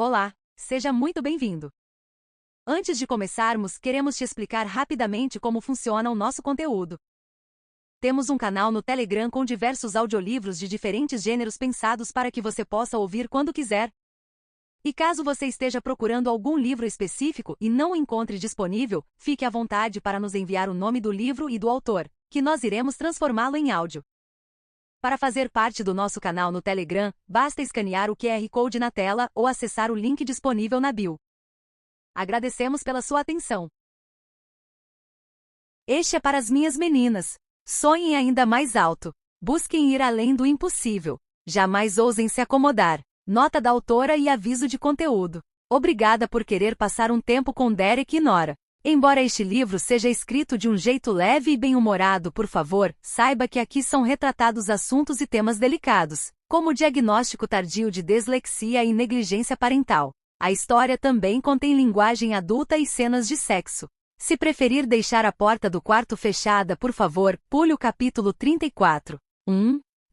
Olá, seja muito bem-vindo. Antes de começarmos, queremos te explicar rapidamente como funciona o nosso conteúdo. Temos um canal no Telegram com diversos audiolivros de diferentes gêneros pensados para que você possa ouvir quando quiser. E caso você esteja procurando algum livro específico e não o encontre disponível, fique à vontade para nos enviar o nome do livro e do autor, que nós iremos transformá-lo em áudio. Para fazer parte do nosso canal no Telegram, basta escanear o QR Code na tela ou acessar o link disponível na bio. Agradecemos pela sua atenção. Este é para as minhas meninas. Sonhem ainda mais alto. Busquem ir além do impossível. Jamais ousem se acomodar. Nota da autora e aviso de conteúdo. Obrigada por querer passar um tempo com Derek e Nora. Embora este livro seja escrito de um jeito leve e bem-humorado, por favor, saiba que aqui são retratados assuntos e temas delicados, como o diagnóstico tardio de dislexia e negligência parental. A história também contém linguagem adulta e cenas de sexo. Se preferir deixar a porta do quarto fechada, por favor, pule o capítulo 34.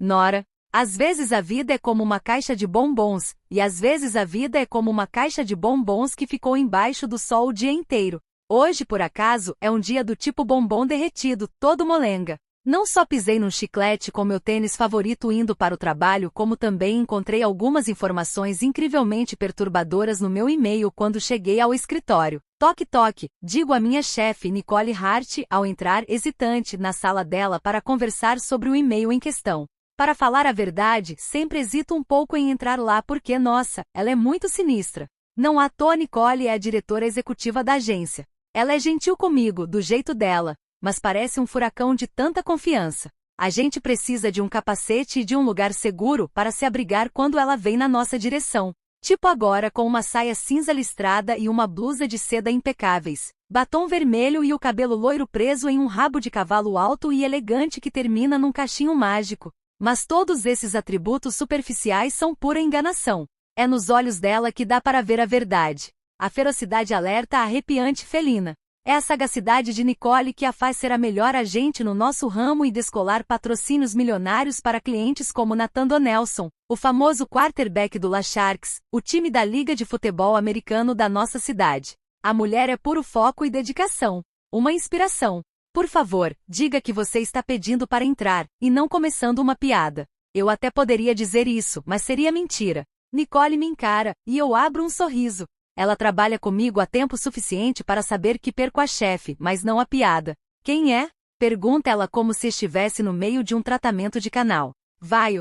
Nora. Às vezes a vida é como uma caixa de bombons, e às vezes a vida é como uma caixa de bombons que ficou embaixo do sol o dia inteiro. Hoje, por acaso, é um dia do tipo bombom derretido, todo molenga. Não só pisei num chiclete com meu tênis favorito indo para o trabalho, como também encontrei algumas informações incrivelmente perturbadoras no meu e-mail quando cheguei ao escritório. Toque toque, digo à minha chefe Nicole Hart ao entrar hesitante na sala dela para conversar sobre o e-mail em questão. Para falar a verdade, sempre hesito um pouco em entrar lá porque, nossa, ela é muito sinistra. Não à toa Nicole é a diretora executiva da agência. Ela é gentil comigo, do jeito dela, mas parece um furacão de tanta confiança. A gente precisa de um capacete e de um lugar seguro para se abrigar quando ela vem na nossa direção. Tipo agora com uma saia cinza listrada e uma blusa de seda impecáveis, batom vermelho e o cabelo loiro preso em um rabo de cavalo alto e elegante que termina num cachinho mágico. Mas todos esses atributos superficiais são pura enganação. É nos olhos dela que dá para ver a verdade. A ferocidade alerta arrepiante felina. É a sagacidade de Nicole que a faz ser a melhor agente no nosso ramo e descolar patrocínios milionários para clientes como Nathan Donelson, o famoso quarterback do La Sharks, o time da Liga de Futebol Americano da nossa cidade. A mulher é puro foco e dedicação. Uma inspiração. Por favor, diga que você está pedindo para entrar, e não começando uma piada. Eu até poderia dizer isso, mas seria mentira. Nicole me encara, e eu abro um sorriso. Ela trabalha comigo há tempo suficiente para saber que perco a chefe, mas não a piada. Quem é? Pergunta ela como se estivesse no meio de um tratamento de canal. Vai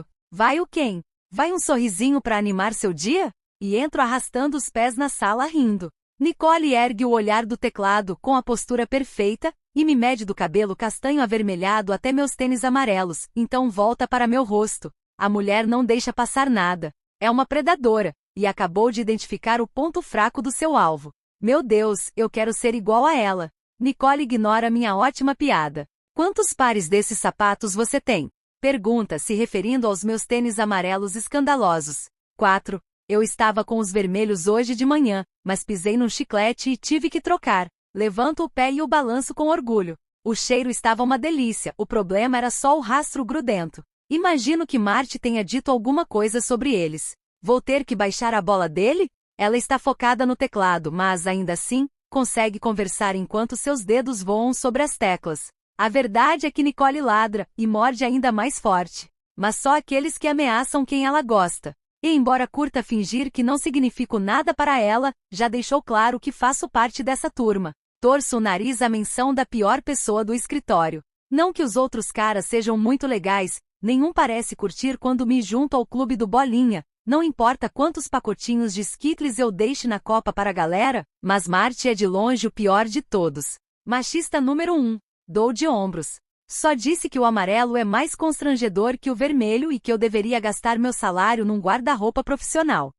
o quem? Vai um sorrisinho para animar seu dia? E entro arrastando os pés na sala rindo. Nicole ergue o olhar do teclado com a postura perfeita, e me mede do cabelo castanho avermelhado até meus tênis amarelos, então volta para meu rosto. A mulher não deixa passar nada. É uma predadora, e acabou de identificar o ponto fraco do seu alvo. Meu Deus, eu quero ser igual a ela. Nicole ignora minha ótima piada. Quantos pares desses sapatos você tem? Pergunta, se referindo aos meus tênis amarelos escandalosos. 4. Eu estava com os vermelhos hoje de manhã, mas pisei num chiclete e tive que trocar. Levanto o pé e o balanço com orgulho. O cheiro estava uma delícia, o problema era só o rastro grudento. Imagino que Marte tenha dito alguma coisa sobre eles. Vou ter que baixar a bola dele? Ela está focada no teclado, mas, ainda assim, consegue conversar enquanto seus dedos voam sobre as teclas. A verdade é que Nicole ladra, e morde ainda mais forte. Mas só aqueles que ameaçam quem ela gosta. E embora curta fingir que não significo nada para ela, já deixou claro que faço parte dessa turma. Torço o nariz à menção da pior pessoa do escritório. Não que os outros caras sejam muito legais, nenhum parece curtir quando me junto ao clube do Bolinha. Não importa quantos pacotinhos de Skittles eu deixe na copa para a galera, mas Marte é de longe o pior de todos. Machista número 1. Dou de ombros. Só disse que o amarelo é mais constrangedor que o vermelho e que eu deveria gastar meu salário num guarda-roupa profissional.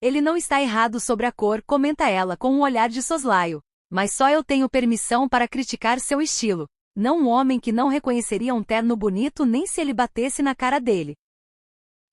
Ele não está errado sobre a cor, comenta ela com um olhar de soslaio. Mas só eu tenho permissão para criticar seu estilo. Não um homem que não reconheceria um terno bonito nem se ele batesse na cara dele.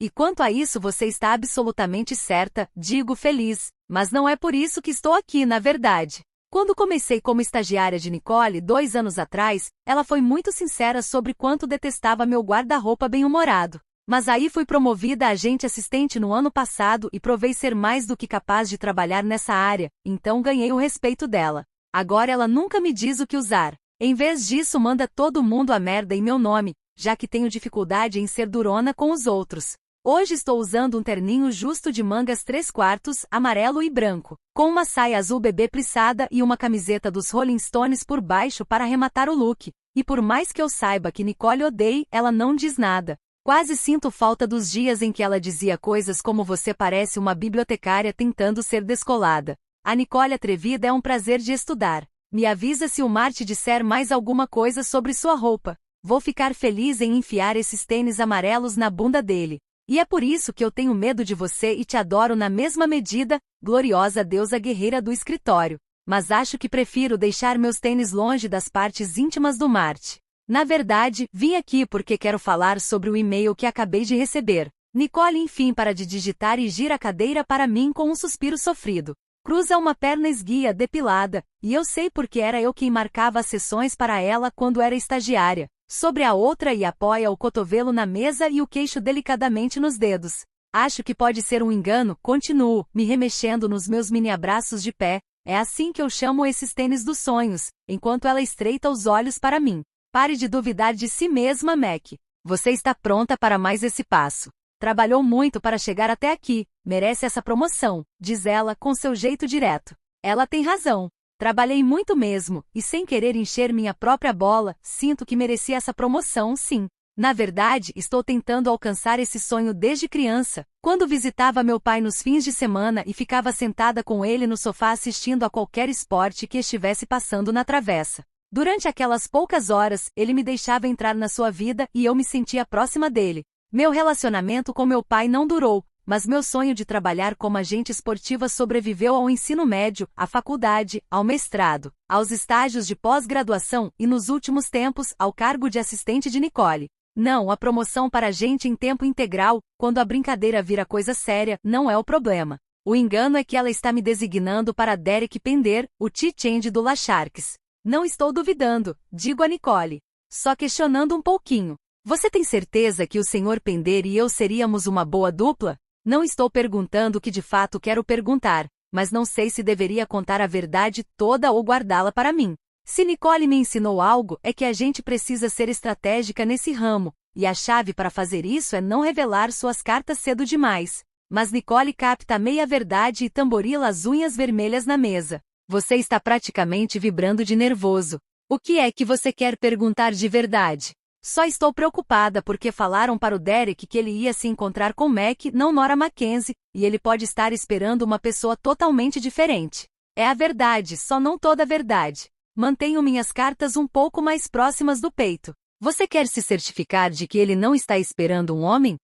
E quanto a isso você está absolutamente certa, digo feliz, mas não é por isso que estou aqui na verdade. Quando comecei como estagiária de Nicole 2 anos atrás, ela foi muito sincera sobre quanto detestava meu guarda-roupa bem-humorado. Mas aí fui promovida a agente assistente no ano passado e provei ser mais do que capaz de trabalhar nessa área, então ganhei o respeito dela. Agora ela nunca me diz o que usar. Em vez disso, manda todo mundo a merda em meu nome, já que tenho dificuldade em ser durona com os outros. Hoje estou usando um terninho justo de mangas 3/4, amarelo e branco, com uma saia azul bebê plissada e uma camiseta dos Rolling Stones por baixo para arrematar o look. E por mais que eu saiba que Nicole odeie, ela não diz nada. Quase sinto falta dos dias em que ela dizia coisas como você parece uma bibliotecária tentando ser descolada. A Nicole atrevida é um prazer de estudar. Me avisa se o Marte disser mais alguma coisa sobre sua roupa. Vou ficar feliz em enfiar esses tênis amarelos na bunda dele. E é por isso que eu tenho medo de você e te adoro na mesma medida, gloriosa deusa guerreira do escritório. Mas acho que prefiro deixar meus tênis longe das partes íntimas do Marte. Na verdade, vim aqui porque quero falar sobre o e-mail que acabei de receber. Nicole enfim para de digitar e gira a cadeira para mim com um suspiro sofrido. Cruza uma perna esguia depilada, e eu sei porque era eu quem marcava as sessões para ela quando era estagiária. Sobre a outra e apoia o cotovelo na mesa e o queixo delicadamente nos dedos. Acho que pode ser um engano, continuo, me remexendo nos meus mini abraços de pé. É assim que eu chamo esses tênis dos sonhos, enquanto ela estreita os olhos para mim. Pare de duvidar de si mesma, Mac. Você está pronta para mais esse passo. Trabalhou muito para chegar até aqui, merece essa promoção, diz ela com seu jeito direto. Ela tem razão. Trabalhei muito mesmo, e sem querer encher minha própria bola, sinto que mereci essa promoção, sim. Na verdade, estou tentando alcançar esse sonho desde criança, quando visitava meu pai nos fins de semana e ficava sentada com ele no sofá assistindo a qualquer esporte que estivesse passando na travessa. Durante aquelas poucas horas, ele me deixava entrar na sua vida e eu me sentia próxima dele. Meu relacionamento com meu pai não durou, mas meu sonho de trabalhar como agente esportiva sobreviveu ao ensino médio, à faculdade, ao mestrado, aos estágios de pós-graduação e nos últimos tempos, ao cargo de assistente de Nicole. Não, a promoção para agente em tempo integral, quando a brincadeira vira coisa séria, não é o problema. O engano é que ela está me designando para Derek Pender, o T-Change do La Sharks. Não estou duvidando, digo a Nicole. Só questionando um pouquinho. Você tem certeza que o Sr. Pender e eu seríamos uma boa dupla? Não estou perguntando o que de fato quero perguntar, mas não sei se deveria contar a verdade toda ou guardá-la para mim. Se Nicole me ensinou algo, é que a gente precisa ser estratégica nesse ramo, e a chave para fazer isso é não revelar suas cartas cedo demais. Mas Nicole capta a meia-verdade e tamborila as unhas vermelhas na mesa. Você está praticamente vibrando de nervoso. O que é que você quer perguntar de verdade? Só estou preocupada porque falaram para o Derek que ele ia se encontrar com Mac, não Nora Mackenzie, e ele pode estar esperando uma pessoa totalmente diferente. É a verdade, só não toda a verdade. Mantenho minhas cartas um pouco mais próximas do peito. Você quer se certificar de que ele não está esperando um homem?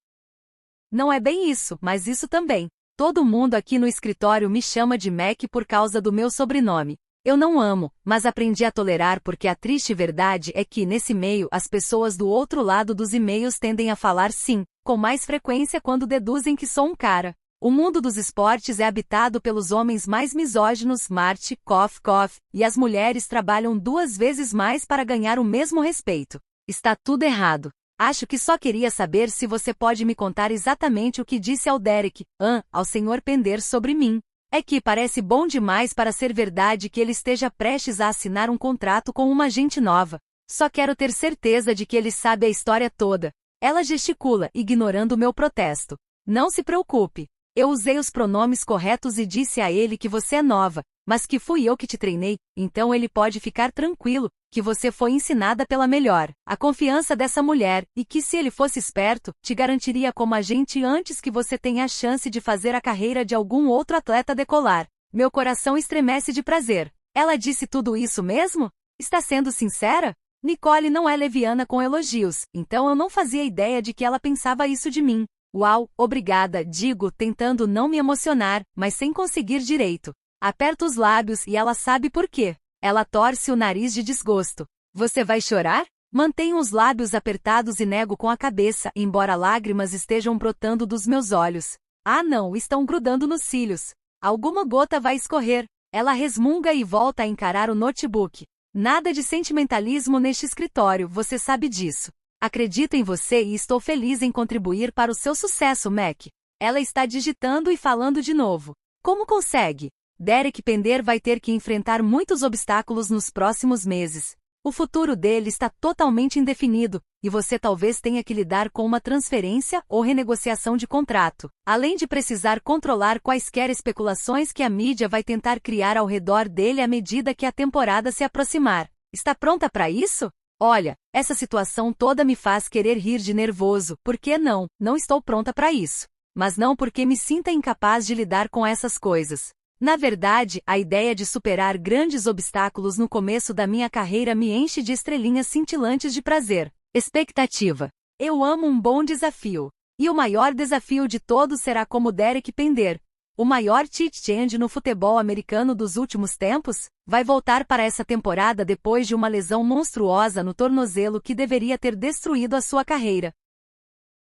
Não é bem isso, mas isso também. Todo mundo aqui no escritório me chama de Mac por causa do meu sobrenome. Eu não amo, mas aprendi a tolerar porque a triste verdade é que, nesse meio, as pessoas do outro lado dos e-mails tendem a falar sim, com mais frequência quando deduzem que sou um cara. O mundo dos esportes é habitado pelos homens mais misóginos, Marte, cough, e as mulheres trabalham 2 vezes mais para ganhar o mesmo respeito. Está tudo errado. Acho que só queria saber se você pode me contar exatamente o que disse ao Derek, ao Sr. Pender sobre mim. É que parece bom demais para ser verdade que ele esteja prestes a assinar um contrato com uma agente nova. Só quero ter certeza de que ele sabe a história toda. Ela gesticula, ignorando o meu protesto. Não se preocupe. Eu usei os pronomes corretos e disse a ele que você é nova, mas que fui eu que te treinei, então ele pode ficar tranquilo, que você foi ensinada pela melhor. A confiança dessa mulher, e que se ele fosse esperto, te garantiria como agente antes que você tenha a chance de fazer a carreira de algum outro atleta decolar. Meu coração estremece de prazer. Ela disse tudo isso mesmo? Está sendo sincera? Nicole não é leviana com elogios, então eu não fazia ideia de que ela pensava isso de mim. Uau, obrigada, digo, tentando não me emocionar, mas sem conseguir direito. Aperto os lábios e ela sabe por quê. Ela torce o nariz de desgosto. Você vai chorar? Mantenho os lábios apertados e nego com a cabeça, embora lágrimas estejam brotando dos meus olhos. Ah não, estão grudando nos cílios. Alguma gota vai escorrer. Ela resmunga e volta a encarar o notebook. Nada de sentimentalismo neste escritório, você sabe disso. Acredito em você e estou feliz em contribuir para o seu sucesso, Mac. Ela está digitando e falando de novo. Como consegue? Derek Pender vai ter que enfrentar muitos obstáculos nos próximos meses. O futuro dele está totalmente indefinido, e você talvez tenha que lidar com uma transferência ou renegociação de contrato, além de precisar controlar quaisquer especulações que a mídia vai tentar criar ao redor dele à medida que a temporada se aproximar. Está pronta para isso? Olha, essa situação toda me faz querer rir de nervoso, porque não estou pronta para isso. Mas não porque me sinta incapaz de lidar com essas coisas. Na verdade, a ideia de superar grandes obstáculos no começo da minha carreira me enche de estrelinhas cintilantes de prazer. Expectativa. Eu amo um bom desafio. E o maior desafio de todos será como Derek Pender, o maior tight end no futebol americano dos últimos tempos, vai voltar para essa temporada depois de uma lesão monstruosa no tornozelo que deveria ter destruído a sua carreira.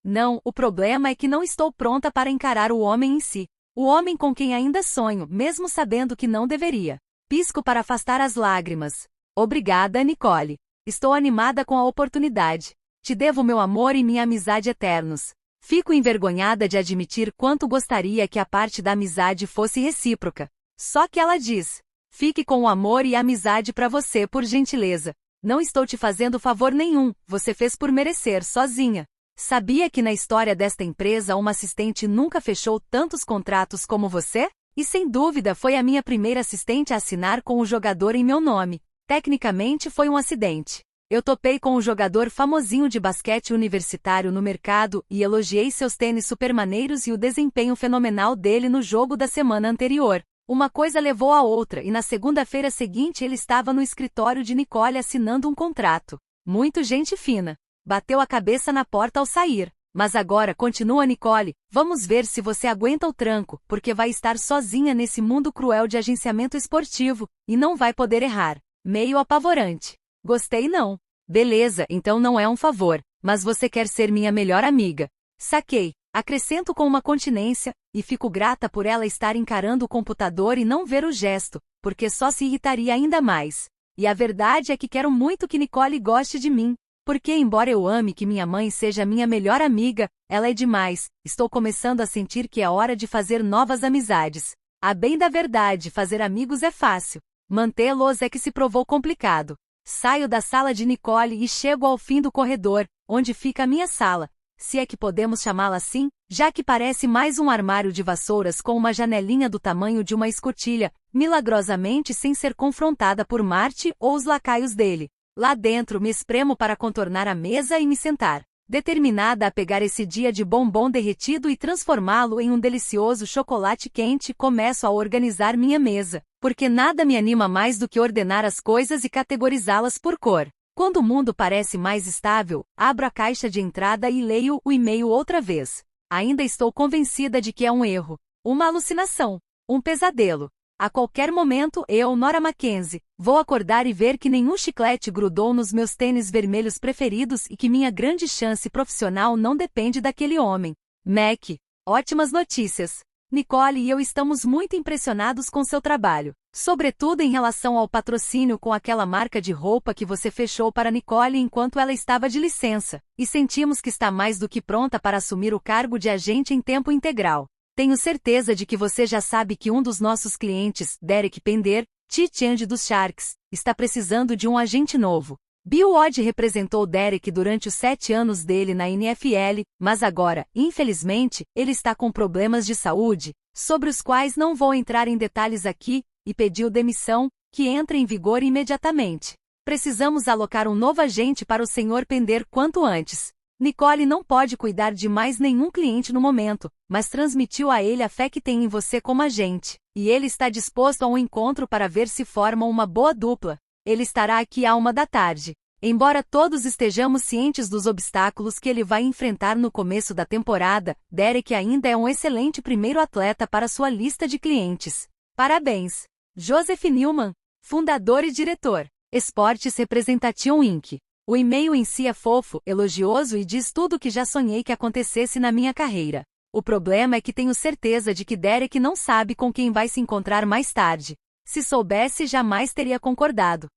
Não, o problema é que não estou pronta para encarar o homem em si. O homem com quem ainda sonho, mesmo sabendo que não deveria. Pisco para afastar as lágrimas. Obrigada, Nicole. Estou animada com a oportunidade. Te devo meu amor e minha amizade eternos. Fico envergonhada de admitir quanto gostaria que a parte da amizade fosse recíproca. Só que ela diz: fique com o amor e a amizade para você, por gentileza. Não estou te fazendo favor nenhum, você fez por merecer, sozinha. Sabia que na história desta empresa uma assistente nunca fechou tantos contratos como você? E sem dúvida foi a minha primeira assistente a assinar com o jogador em meu nome. Tecnicamente foi um acidente. Eu topei com um jogador famosinho de basquete universitário no mercado e elogiei seus tênis supermaneiros e o desempenho fenomenal dele no jogo da semana anterior. Uma coisa levou a outra e na segunda-feira seguinte ele estava no escritório de Nicole assinando um contrato. Muito gente fina. Bateu a cabeça na porta ao sair. Mas agora, continua Nicole, vamos ver se você aguenta o tranco, porque vai estar sozinha nesse mundo cruel de agenciamento esportivo, e não vai poder errar. Meio apavorante. Gostei não. Beleza, então não é um favor, mas você quer ser minha melhor amiga. Saquei. Acrescento com uma continência, e fico grata por ela estar encarando o computador e não ver o gesto, porque só se irritaria ainda mais. E a verdade é que quero muito que Nicole goste de mim. Porque embora eu ame que minha mãe seja minha melhor amiga, ela é demais, estou começando a sentir que é hora de fazer novas amizades. A bem da verdade, fazer amigos é fácil. Mantê-los é que se provou complicado. Saio da sala de Nicole e chego ao fim do corredor, onde fica a minha sala, se é que podemos chamá-la assim, já que parece mais um armário de vassouras com uma janelinha do tamanho de uma escotilha, milagrosamente sem ser confrontada por Marte ou os lacaios dele. Lá dentro me espremo para contornar a mesa e me sentar, determinada a pegar esse dia de bombom derretido e transformá-lo em um delicioso chocolate quente. Começo a organizar minha mesa, porque nada me anima mais do que ordenar as coisas e categorizá-las por cor. Quando o mundo parece mais estável, abro a caixa de entrada e leio o e-mail outra vez. Ainda estou convencida de que é um erro, uma alucinação, um pesadelo. A qualquer momento eu, Nora Mackenzie, vou acordar e ver que nenhum chiclete grudou nos meus tênis vermelhos preferidos e que minha grande chance profissional não depende daquele homem. Mac. Ótimas notícias. Nicole e eu estamos muito impressionados com seu trabalho, sobretudo em relação ao patrocínio com aquela marca de roupa que você fechou para Nicole enquanto ela estava de licença, e sentimos que está mais do que pronta para assumir o cargo de agente em tempo integral. Tenho certeza de que você já sabe que um dos nossos clientes, Derek Pender, tight end dos Sharks, está precisando de um agente novo. Bill Odd representou Derek durante os 7 anos dele na NFL, mas agora, infelizmente, ele está com problemas de saúde, sobre os quais não vou entrar em detalhes aqui, e pediu demissão, que entra em vigor imediatamente. Precisamos alocar um novo agente para o Sr. Pender quanto antes. Nicole não pode cuidar de mais nenhum cliente no momento, mas transmitiu a ele a fé que tem em você como agente, e ele está disposto a um encontro para ver se formam uma boa dupla. Ele estará aqui à 13h. Embora todos estejamos cientes dos obstáculos que ele vai enfrentar no começo da temporada, Derek ainda é um excelente primeiro atleta para sua lista de clientes. Parabéns! Joseph Newman, fundador e diretor, Esportes Representation Inc. O e-mail em si é fofo, elogioso e diz tudo o que já sonhei que acontecesse na minha carreira. O problema é que tenho certeza de que Derek não sabe com quem vai se encontrar mais tarde. Se soubesse, jamais teria concordado.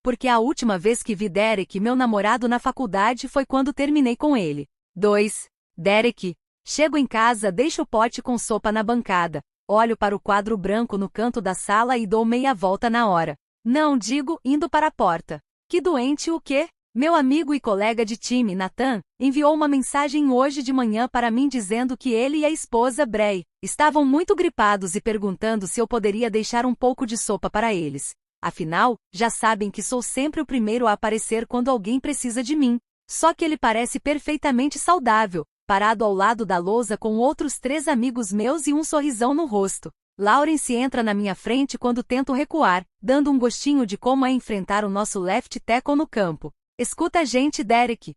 porque a última vez que vi Derek, meu namorado na faculdade, foi quando terminei com ele. 2. Derek. Chego em casa, deixo o pote com sopa na bancada, olho para o quadro branco no canto da sala e dou meia volta na hora. Não, digo, indo para a porta. Que doente o quê? Meu amigo e colega de time, Nathan, enviou uma mensagem hoje de manhã para mim dizendo que ele e a esposa, Bray, estavam muito gripados e perguntando se eu poderia deixar um pouco de sopa para eles. Afinal, já sabem que sou sempre o primeiro a aparecer quando alguém precisa de mim. Só que ele parece perfeitamente saudável, parado ao lado da lousa com outros 3 amigos meus e um sorrisão no rosto. Lawrence entra na minha frente quando tento recuar, dando um gostinho de como é enfrentar o nosso left tackle no campo. Escuta a gente, Derek.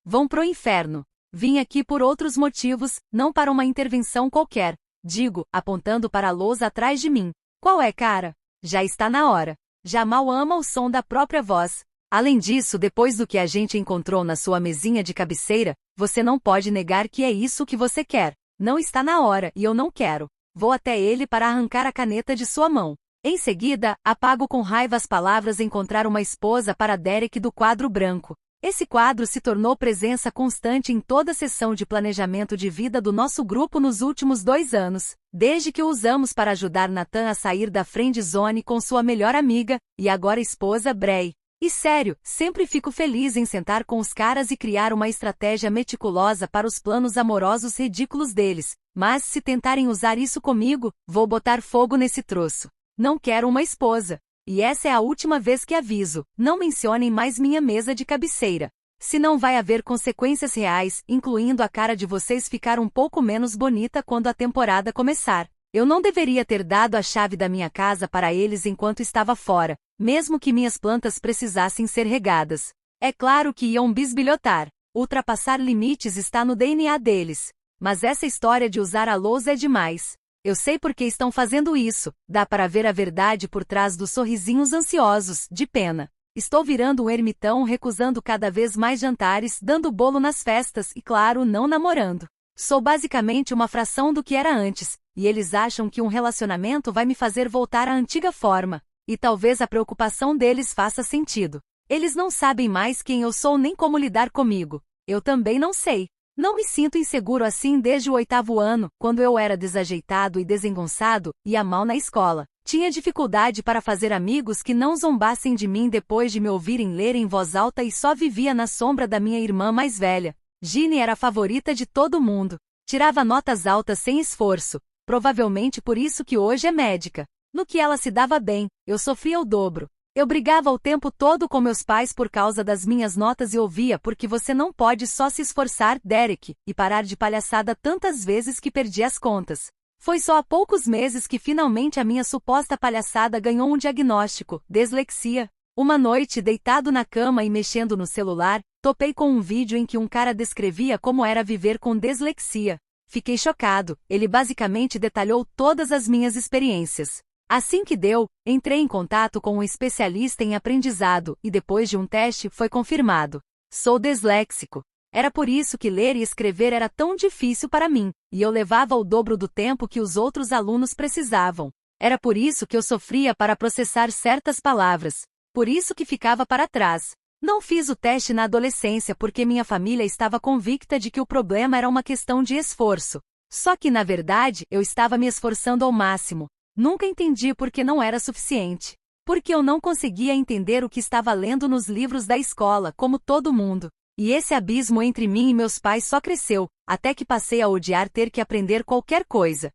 Vão pro inferno. Vim aqui por outros motivos, não para uma intervenção qualquer. Digo, apontando para a lousa atrás de mim. Qual é, cara? Já está na hora. Jamal ama o som da própria voz. Além disso, depois do que a gente encontrou na sua mesinha de cabeceira, você não pode negar que é isso que você quer. Não está na hora e eu não quero. Vou até ele para arrancar a caneta de sua mão. Em seguida, apago com raiva as palavras encontrar uma esposa para Derek do quadro branco. Esse quadro se tornou presença constante em toda a sessão de planejamento de vida do nosso grupo nos últimos 2 anos, desde que o usamos para ajudar Nathan a sair da friend zone com sua melhor amiga, e agora esposa, Bray. E sério, sempre fico feliz em sentar com os caras e criar uma estratégia meticulosa para os planos amorosos ridículos deles, mas se tentarem usar isso comigo, vou botar fogo nesse troço. Não quero uma esposa. E essa é a última vez que aviso, não mencionem mais minha mesa de cabeceira. Se não vai haver consequências reais, incluindo a cara de vocês ficar um pouco menos bonita quando a temporada começar. Eu não deveria ter dado a chave da minha casa para eles enquanto estava fora, mesmo que minhas plantas precisassem ser regadas. É claro que iam bisbilhotar. Ultrapassar limites está no DNA deles. Mas essa história de usar a lousa é demais. Eu sei por que estão fazendo isso, dá para ver a verdade por trás dos sorrisinhos ansiosos, de pena. Estou virando um ermitão, recusando cada vez mais jantares, dando bolo nas festas e, claro, não namorando. Sou basicamente uma fração do que era antes, e eles acham que um relacionamento vai me fazer voltar à antiga forma. E talvez a preocupação deles faça sentido. Eles não sabem mais quem eu sou nem como lidar comigo. Eu também não sei. Não me sinto inseguro assim desde o 8º ano, quando eu era desajeitado e desengonçado, ia mal na escola. Tinha dificuldade para fazer amigos que não zombassem de mim depois de me ouvirem ler em voz alta e só vivia na sombra da minha irmã mais velha. Ginny era a favorita de todo mundo. Tirava notas altas sem esforço, provavelmente por isso que hoje é médica. No que ela se dava bem, eu sofria o dobro. Eu brigava o tempo todo com meus pais por causa das minhas notas e ouvia porque você não pode só se esforçar, Derek, e parar de palhaçada tantas vezes que perdi as contas. Foi só há poucos meses que finalmente a minha suposta palhaçada ganhou um diagnóstico, dislexia. Uma noite, deitado na cama e mexendo no celular, topei com um vídeo em que um cara descrevia como era viver com dislexia. Fiquei chocado, ele basicamente detalhou todas as minhas experiências. Assim que deu, entrei em contato com um especialista em aprendizado e depois de um teste foi confirmado. Sou disléxico. Era por isso que ler e escrever era tão difícil para mim, e eu levava o dobro do tempo que os outros alunos precisavam. Era por isso que eu sofria para processar certas palavras. Por isso que ficava para trás. Não fiz o teste na adolescência porque minha família estava convicta de que o problema era uma questão de esforço. Só que na verdade eu estava me esforçando ao máximo. Nunca entendi por que não era suficiente. Porque eu não conseguia entender o que estava lendo nos livros da escola, como todo mundo. E esse abismo entre mim e meus pais só cresceu, até que passei a odiar ter que aprender qualquer coisa.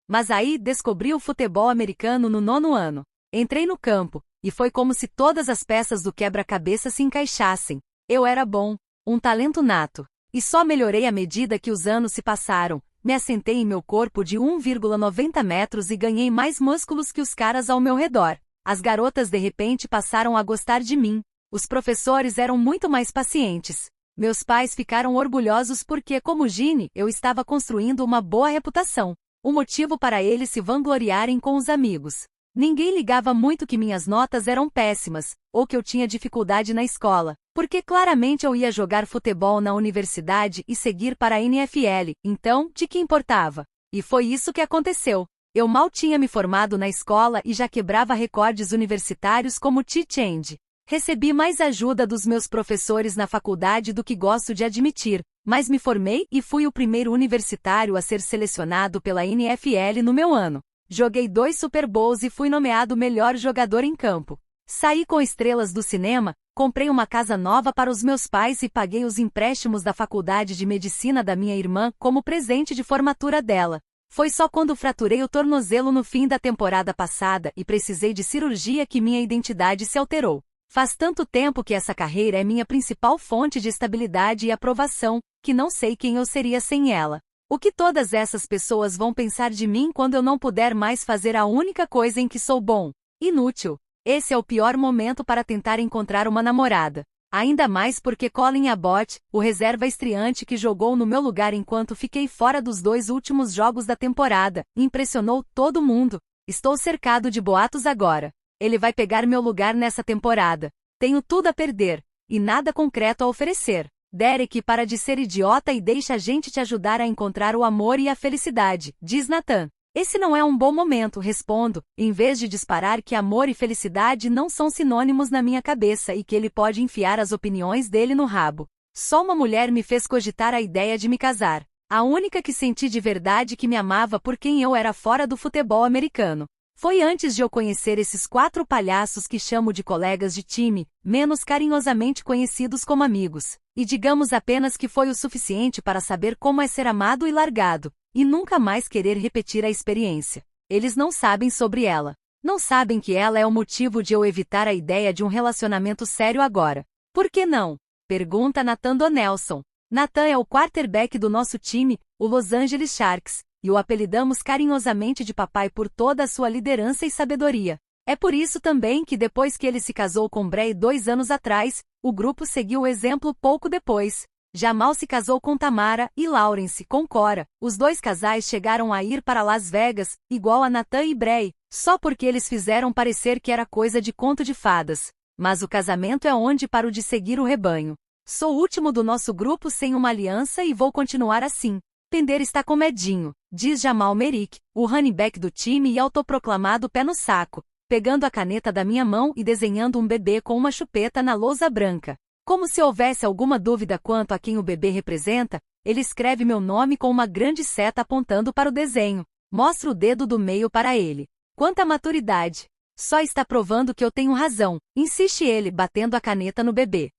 Mas aí descobri o futebol americano no 9º ano. Entrei no campo, e foi como se todas as peças do quebra-cabeça se encaixassem. Eu era bom, um talento nato. E só melhorei à medida que os anos se passaram. Me assentei em meu corpo de 1,90 metros e ganhei mais músculos que os caras ao meu redor. As garotas de repente passaram a gostar de mim. Os professores eram muito mais pacientes. Meus pais ficaram orgulhosos porque, como Ginny, eu estava construindo uma boa reputação. Um motivo para eles se vangloriarem com os amigos. Ninguém ligava muito que minhas notas eram péssimas, ou que eu tinha dificuldade na escola, porque claramente eu ia jogar futebol na universidade e seguir para a NFL, então, de que importava? E foi isso que aconteceu. Eu mal tinha me formado na escola e já quebrava recordes universitários como T-Change. Recebi mais ajuda dos meus professores na faculdade do que gosto de admitir, mas me formei e fui o primeiro universitário a ser selecionado pela NFL no meu ano. Joguei 2 Super Bowls e fui nomeado melhor jogador em campo. Saí com estrelas do cinema, comprei uma casa nova para os meus pais e paguei os empréstimos da faculdade de medicina da minha irmã como presente de formatura dela. Foi só quando fraturei o tornozelo no fim da temporada passada e precisei de cirurgia que minha identidade se alterou. Faz tanto tempo que essa carreira é minha principal fonte de estabilidade e aprovação, que não sei quem eu seria sem ela. O que todas essas pessoas vão pensar de mim quando eu não puder mais fazer a única coisa em que sou bom? Inútil. Esse é o pior momento para tentar encontrar uma namorada. Ainda mais porque Colin Abbott, o reserva estreante que jogou no meu lugar enquanto fiquei fora dos 2 últimos jogos da temporada, impressionou todo mundo. Estou cercado de boatos agora. Ele vai pegar meu lugar nessa temporada. Tenho tudo a perder. E nada concreto a oferecer. Derek, para de ser idiota e deixa a gente te ajudar a encontrar o amor e a felicidade, diz Nathan. Esse não é um bom momento, respondo, em vez de disparar que amor e felicidade não são sinônimos na minha cabeça e que ele pode enfiar as opiniões dele no rabo. Só uma mulher me fez cogitar a ideia de me casar. A única que senti de verdade que me amava por quem eu era fora do futebol americano. Foi antes de eu conhecer esses 4 palhaços que chamo de colegas de time, menos carinhosamente conhecidos como amigos. E digamos apenas que foi o suficiente para saber como é ser amado e largado, e nunca mais querer repetir a experiência. Eles não sabem sobre ela. Não sabem que ela é o motivo de eu evitar a ideia de um relacionamento sério agora. Por que não? Pergunta Nathan Donelson. Nathan é o quarterback do nosso time, o Los Angeles Sharks, e o apelidamos carinhosamente de papai por toda a sua liderança e sabedoria. É por isso também que depois que ele se casou com Bray 2 anos atrás, o grupo seguiu o exemplo pouco depois. Jamal se casou com Tamara e Lawrence com Cora. Os 2 casais chegaram a ir para Las Vegas, igual a Nathan e Bray, só porque eles fizeram parecer que era coisa de conto de fadas. Mas o casamento é onde paro de seguir o rebanho. Sou o último do nosso grupo sem uma aliança e vou continuar assim. Pender está com medinho, diz Jamal Merrick, o running back do time e autoproclamado pé no saco, pegando a caneta da minha mão e desenhando um bebê com uma chupeta na lousa branca. Como se houvesse alguma dúvida quanto a quem o bebê representa, ele escreve meu nome com uma grande seta apontando para o desenho. Mostra o dedo do meio para ele. Quanta maturidade! Só está provando que eu tenho razão, insiste ele, batendo a caneta no bebê.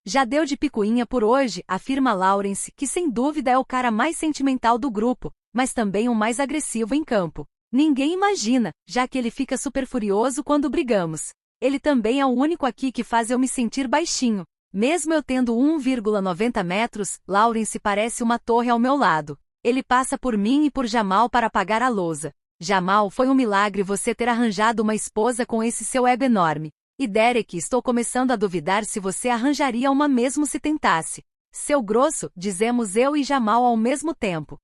Já deu de picuinha por hoje, afirma Lawrence, que sem dúvida é o cara mais sentimental do grupo, mas também o mais agressivo em campo. Ninguém imagina, já que ele fica super furioso quando brigamos. Ele também é o único aqui que faz eu me sentir baixinho. Mesmo eu tendo 1,90 metros, Lawrence parece uma torre ao meu lado. Ele passa por mim e por Jamal para apagar a lousa. Jamal, foi um milagre você ter arranjado uma esposa com esse seu ego enorme. E Derek, estou começando a duvidar se você arranjaria uma mesmo se tentasse. Seu grosso, dizemos eu e Jamal ao mesmo tempo.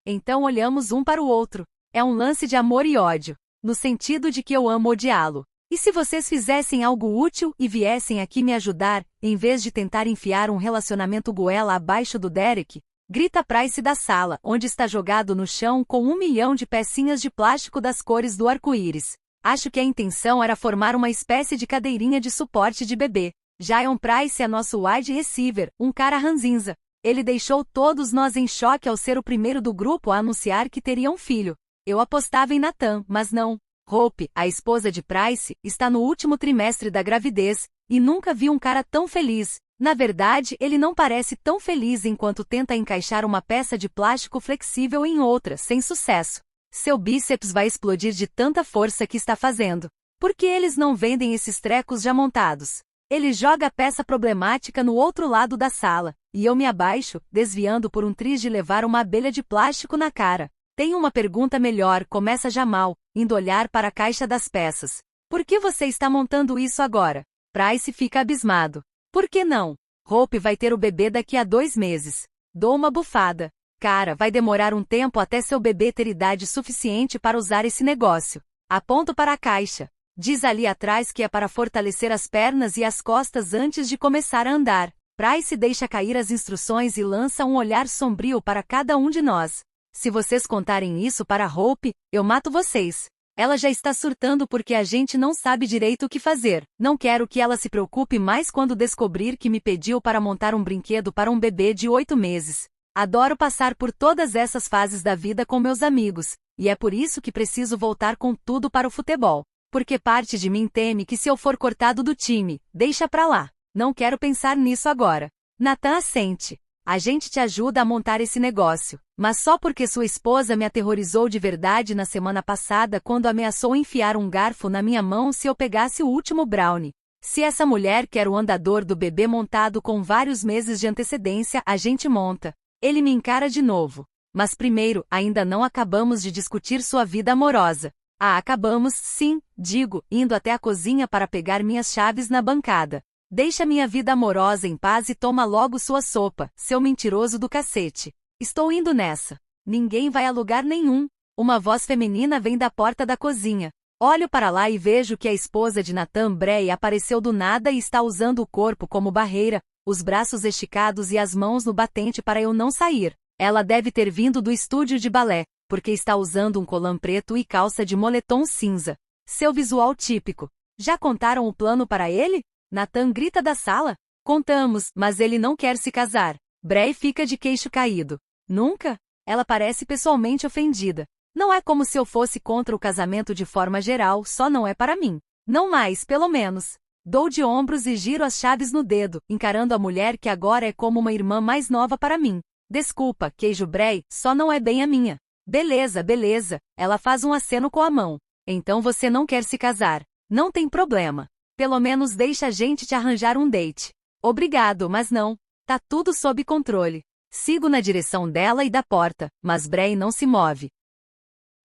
Então olhamos um para o outro. É um lance de amor e ódio, no sentido de que eu amo odiá-lo. E se vocês fizessem algo útil e viessem aqui me ajudar, em vez de tentar enfiar um relacionamento goela abaixo do Derek? Grita Price da sala, onde está jogado no chão com 1 milhão de pecinhas de plástico das cores do arco-íris. Acho que a intenção era formar uma espécie de cadeirinha de suporte de bebê. Jayon Price é nosso wide receiver, um cara ranzinza. Ele deixou todos nós em choque ao ser o primeiro do grupo a anunciar que teria um filho. Eu apostava em Nathan, mas não. Hope, a esposa de Price, está no último trimestre da gravidez, e nunca vi um cara tão feliz. Na verdade, ele não parece tão feliz enquanto tenta encaixar uma peça de plástico flexível em outra, sem sucesso. Seu bíceps vai explodir de tanta força que está fazendo. Por que eles não vendem esses trecos já montados? Ele joga a peça problemática no outro lado da sala, e eu me abaixo, desviando por um triz de levar uma abelha de plástico na cara. Tenho uma pergunta melhor, começa Jamal, indo olhar para a caixa das peças. Por que você está montando isso agora? Price fica abismado. Por que não? Hope vai ter o bebê daqui a 2 meses. Dou uma bufada. Cara, vai demorar um tempo até seu bebê ter idade suficiente para usar esse negócio. Aponto para a caixa. Diz ali atrás que é para fortalecer as pernas e as costas antes de começar a andar. Price deixa cair as instruções e lança um olhar sombrio para cada um de nós. Se vocês contarem isso para Hope, eu mato vocês. Ela já está surtando porque a gente não sabe direito o que fazer. Não quero que ela se preocupe mais quando descobrir que me pediu para montar um brinquedo para um bebê de 8 meses. Adoro passar por todas essas fases da vida com meus amigos, e é por isso que preciso voltar com tudo para o futebol. Porque parte de mim teme que se eu for cortado do time, deixa pra lá. Não quero pensar nisso agora. Nathan assente. A gente te ajuda a montar esse negócio, mas só porque sua esposa me aterrorizou de verdade na semana passada quando ameaçou enfiar um garfo na minha mão se eu pegasse o último brownie. Se essa mulher quer o andador do bebê montado com vários meses de antecedência, a gente monta. Ele me encara de novo. Mas primeiro, ainda não acabamos de discutir sua vida amorosa. Ah, acabamos, sim, digo, indo até a cozinha para pegar minhas chaves na bancada. Deixa minha vida amorosa em paz e toma logo sua sopa, seu mentiroso do cacete. Estou indo nessa. Ninguém vai a lugar nenhum. Uma voz feminina vem da porta da cozinha. Olho para lá e vejo que a esposa de Nathan Bray apareceu do nada e está usando o corpo como barreira, os braços esticados e as mãos no batente para eu não sair. Ela deve ter vindo do estúdio de balé, porque está usando um colã preto e calça de moletom cinza. Seu visual típico. Já contaram o plano para ele? Nathan grita da sala. Contamos, mas ele não quer se casar. Bray fica de queixo caído. Nunca? Ela parece pessoalmente ofendida. Não é como se eu fosse contra o casamento de forma geral, só não é para mim. Não mais, pelo menos. Dou de ombros e giro as chaves no dedo, encarando a mulher que agora é como uma irmã mais nova para mim. Desculpa, queijo Bray, só não é bem a minha. Beleza, beleza. Ela faz um aceno com a mão. Então você não quer se casar. Não tem problema. Pelo menos deixa a gente te arranjar um date. Obrigado, mas não. Tá tudo sob controle. Sigo na direção dela e da porta, mas Bray não se move.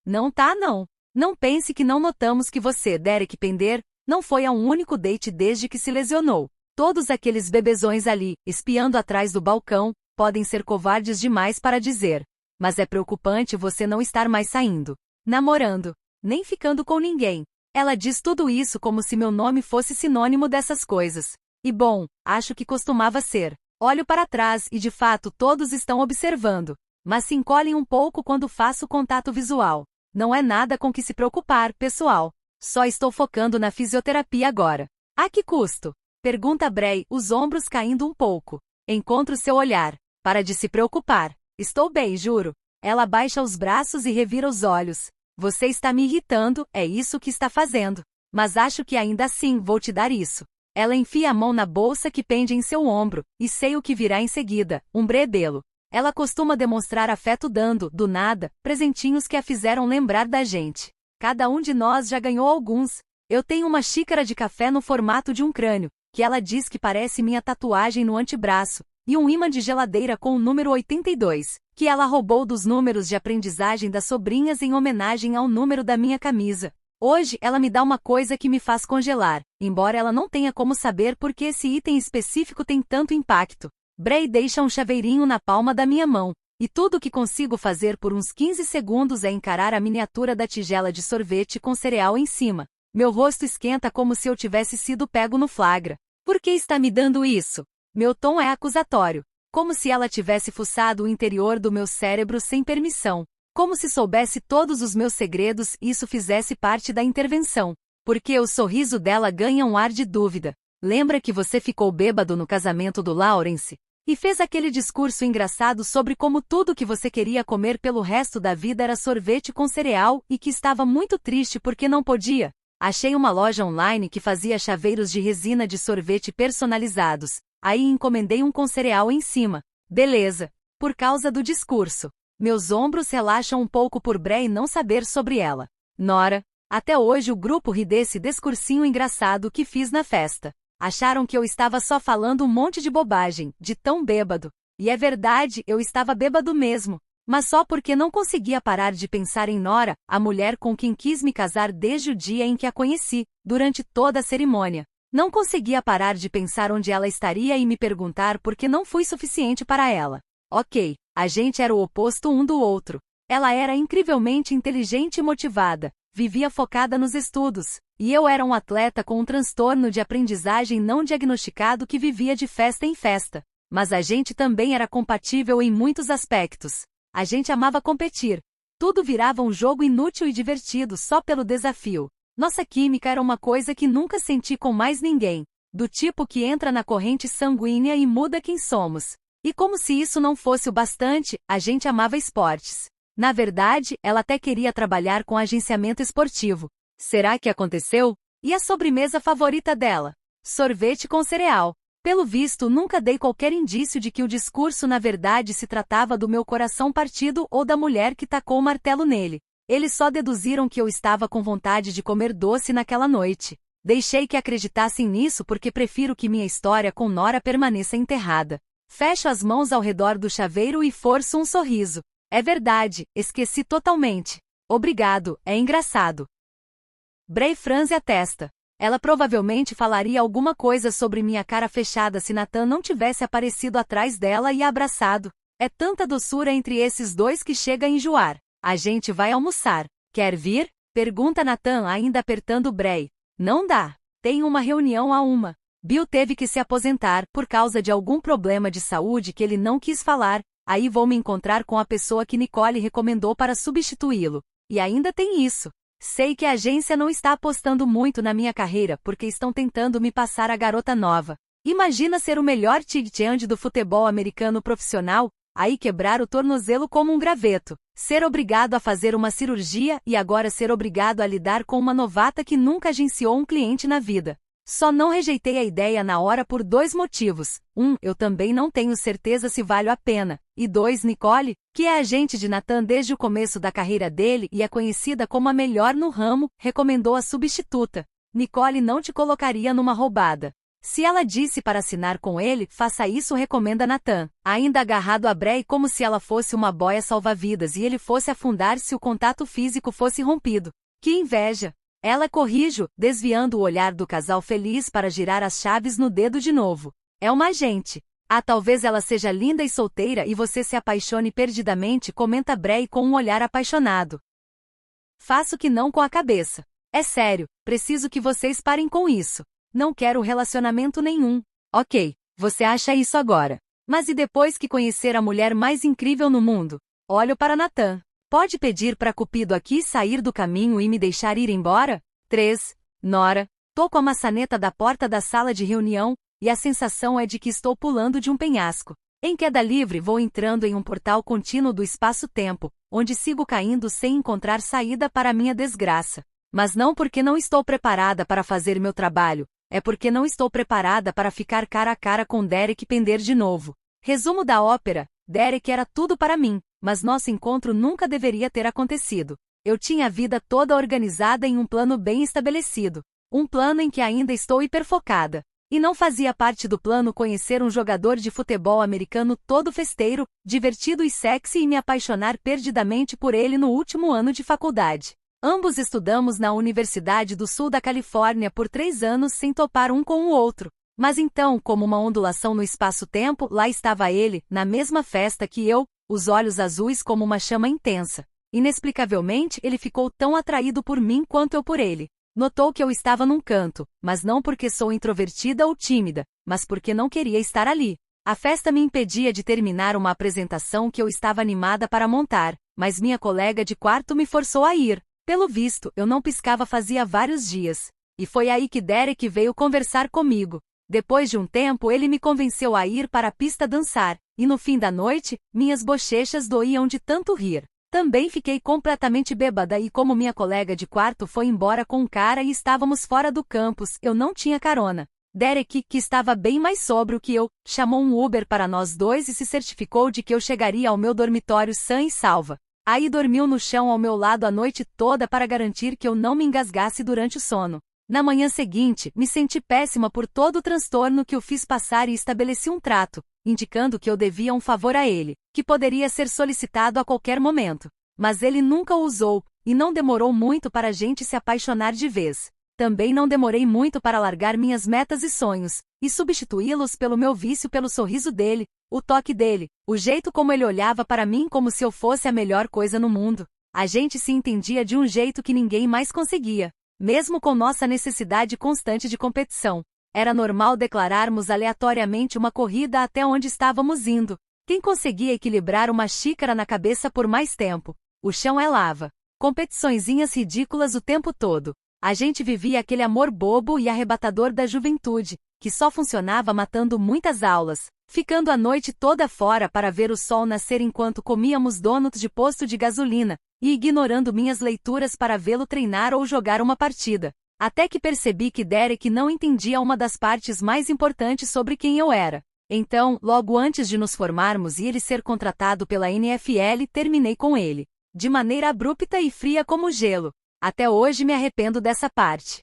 Não tá não. Não pense que não notamos que você, Derek Pender, não foi a um único date desde que se lesionou. Todos aqueles bebezões ali, espiando atrás do balcão, podem ser covardes demais para dizer. Mas é preocupante você não estar mais saindo, namorando, nem ficando com ninguém. Ela diz tudo isso como se meu nome fosse sinônimo dessas coisas. E bom, acho que costumava ser. Olho para trás e de fato todos estão observando, mas se encolhem um pouco quando faço contato visual. Não é nada com que se preocupar, pessoal. Só estou focando na fisioterapia agora. A que custo? Pergunta Bray, os ombros caindo um pouco. Encontro seu olhar. Para de se preocupar. Estou bem, juro. Ela baixa os braços e revira os olhos. Você está me irritando, é isso que está fazendo. Mas acho que ainda assim vou te dar isso. Ela enfia a mão na bolsa que pende em seu ombro, e sei o que virá em seguida, um brebelo. Ela costuma demonstrar afeto dando, do nada, presentinhos que a fizeram lembrar da gente. Cada um de nós já ganhou alguns. Eu tenho uma xícara de café no formato de um crânio, que ela diz que parece minha tatuagem no antebraço, e um imã de geladeira com o número 82, que ela roubou dos números de aprendizagem das sobrinhas em homenagem ao número da minha camisa. Hoje ela me dá uma coisa que me faz congelar, embora ela não tenha como saber por que esse item específico tem tanto impacto. Bray deixa um chaveirinho na palma da minha mão, e tudo o que consigo fazer por uns 15 segundos é encarar a miniatura da tigela de sorvete com cereal em cima. Meu rosto esquenta como se eu tivesse sido pego no flagra. Por que está me dando isso? Meu tom é acusatório, como se ela tivesse fuçado o interior do meu cérebro sem permissão. Como se soubesse todos os meus segredos e isso fizesse parte da intervenção. Porque o sorriso dela ganha um ar de dúvida. Lembra que você ficou bêbado no casamento do Lawrence? E fez aquele discurso engraçado sobre como tudo que você queria comer pelo resto da vida era sorvete com cereal e que estava muito triste porque não podia? Achei uma loja online que fazia chaveiros de resina de sorvete personalizados. Aí encomendei um com cereal em cima. Beleza. Por causa do discurso. Meus ombros relaxam um pouco por Bray não saber sobre ela. Nora. Até hoje o grupo ri desse discursinho engraçado que fiz na festa. Acharam que eu estava só falando um monte de bobagem, de tão bêbado. E é verdade, eu estava bêbado mesmo. Mas só porque não conseguia parar de pensar em Nora, a mulher com quem quis me casar desde o dia em que a conheci, durante toda a cerimônia. Não conseguia parar de pensar onde ela estaria e me perguntar por que não fui suficiente para ela. Ok, a gente era o oposto um do outro. Ela era incrivelmente inteligente e motivada, vivia focada nos estudos, e eu era um atleta com um transtorno de aprendizagem não diagnosticado que vivia de festa em festa. Mas a gente também era compatível em muitos aspectos. A gente amava competir. Tudo virava um jogo inútil e divertido só pelo desafio. Nossa química era uma coisa que nunca senti com mais ninguém. Do tipo que entra na corrente sanguínea e muda quem somos. E como se isso não fosse o bastante, a gente amava esportes. Na verdade, ela até queria trabalhar com agenciamento esportivo. Será que aconteceu? E a sobremesa favorita dela? Sorvete com cereal. Pelo visto, nunca dei qualquer indício de que o discurso na verdade se tratava do meu coração partido ou da mulher que tacou o martelo nele. Eles só deduziram que eu estava com vontade de comer doce naquela noite. Deixei que acreditassem nisso porque prefiro que minha história com Nora permaneça enterrada. Fecho as mãos ao redor do chaveiro e forço um sorriso. É verdade, esqueci totalmente. Obrigado, é engraçado. Bray franze a testa. Ela provavelmente falaria alguma coisa sobre minha cara fechada se Nathan não tivesse aparecido atrás dela e abraçado. É tanta doçura entre esses dois que chega a enjoar. A gente vai almoçar. Quer vir? Pergunta Nathan ainda apertando Bray. Não dá. Tem uma reunião a 1. Bill teve que se aposentar por causa de algum problema de saúde que ele não quis falar. Aí vou me encontrar com a pessoa que Nicole recomendou para substituí-lo. E ainda tem isso. Sei que a agência não está apostando muito na minha carreira porque estão tentando me passar a garota nova. Imagina ser o melhor tight end do futebol americano profissional, aí quebrar o tornozelo como um graveto, ser obrigado a fazer uma cirurgia e agora ser obrigado a lidar com uma novata que nunca agenciou um cliente na vida. Só não rejeitei a ideia na hora por 2 motivos. 1, eu também não tenho certeza se vale a pena. E 2, Nicole, que é agente de Nathan desde o começo da carreira dele e é conhecida como a melhor no ramo, recomendou a substituta. Nicole não te colocaria numa roubada. Se ela disse para assinar com ele, faça isso, recomenda Nathan, ainda agarrado a Bray como se ela fosse uma boia salva-vidas e ele fosse afundar se o contato físico fosse rompido. Que inveja! Ela corrijo, desviando o olhar do casal feliz para girar as chaves no dedo de novo. É uma agente. Ah, talvez ela seja linda e solteira e você se apaixone perdidamente, comenta Bray com um olhar apaixonado. Faço que não com a cabeça. É sério, preciso que vocês parem com isso. Não quero relacionamento nenhum. Ok, você acha isso agora. Mas e depois que conhecer a mulher mais incrível no mundo? Olho para Nathan. Pode pedir para Cupido aqui sair do caminho e me deixar ir embora? 3. Nora. Tô com a maçaneta da porta da sala de reunião, e a sensação é de que estou pulando de um penhasco. Em queda livre vou entrando em um portal contínuo do espaço-tempo, onde sigo caindo sem encontrar saída para minha desgraça. Mas não porque não estou preparada para fazer meu trabalho, é porque não estou preparada para ficar cara a cara com Derek e pender de novo. Resumo da ópera: Derek era tudo para mim, mas nosso encontro nunca deveria ter acontecido. Eu tinha a vida toda organizada em um plano bem estabelecido. Um plano em que ainda estou hiperfocada. E não fazia parte do plano conhecer um jogador de futebol americano todo festeiro, divertido e sexy e me apaixonar perdidamente por ele no último ano de faculdade. Ambos estudamos na Universidade do Sul da Califórnia por 3 anos sem topar um com o outro. Mas então, como uma ondulação no espaço-tempo, lá estava ele, na mesma festa que eu, os olhos azuis como uma chama intensa. Inexplicavelmente, ele ficou tão atraído por mim quanto eu por ele. Notou que eu estava num canto, mas não porque sou introvertida ou tímida, mas porque não queria estar ali. A festa me impedia de terminar uma apresentação que eu estava animada para montar, mas minha colega de quarto me forçou a ir. Pelo visto, eu não piscava fazia vários dias. E foi aí que Derek veio conversar comigo. Depois de um tempo ele me convenceu a ir para a pista dançar, e no fim da noite, minhas bochechas doíam de tanto rir. Também fiquei completamente bêbada e como minha colega de quarto foi embora com um cara e estávamos fora do campus, eu não tinha carona. Derek, que estava bem mais sóbrio que eu, chamou um Uber para nós dois e se certificou de que eu chegaria ao meu dormitório sã e salva. Aí dormiu no chão ao meu lado a noite toda para garantir que eu não me engasgasse durante o sono. Na manhã seguinte, me senti péssima por todo o transtorno que o fiz passar e estabeleci um trato, indicando que eu devia um favor a ele, que poderia ser solicitado a qualquer momento. Mas ele nunca o usou, e não demorou muito para a gente se apaixonar de vez. Também não demorei muito para largar minhas metas e sonhos, e substituí-los pelo meu vício pelo sorriso dele, o toque dele, o jeito como ele olhava para mim como se eu fosse a melhor coisa no mundo. A gente se entendia de um jeito que ninguém mais conseguia. Mesmo com nossa necessidade constante de competição, era normal declararmos aleatoriamente uma corrida até onde estávamos indo. Quem conseguia equilibrar uma xícara na cabeça por mais tempo? O chão é lava. Competiçõezinhas ridículas o tempo todo. A gente vivia aquele amor bobo e arrebatador da juventude, que só funcionava matando muitas aulas, ficando a noite toda fora para ver o sol nascer enquanto comíamos donuts de posto de gasolina, e ignorando minhas leituras para vê-lo treinar ou jogar uma partida. Até que percebi que Derek não entendia uma das partes mais importantes sobre quem eu era. Então, logo antes de nos formarmos e ele ser contratado pela NFL, terminei com ele. De maneira abrupta e fria como gelo. Até hoje me arrependo dessa parte.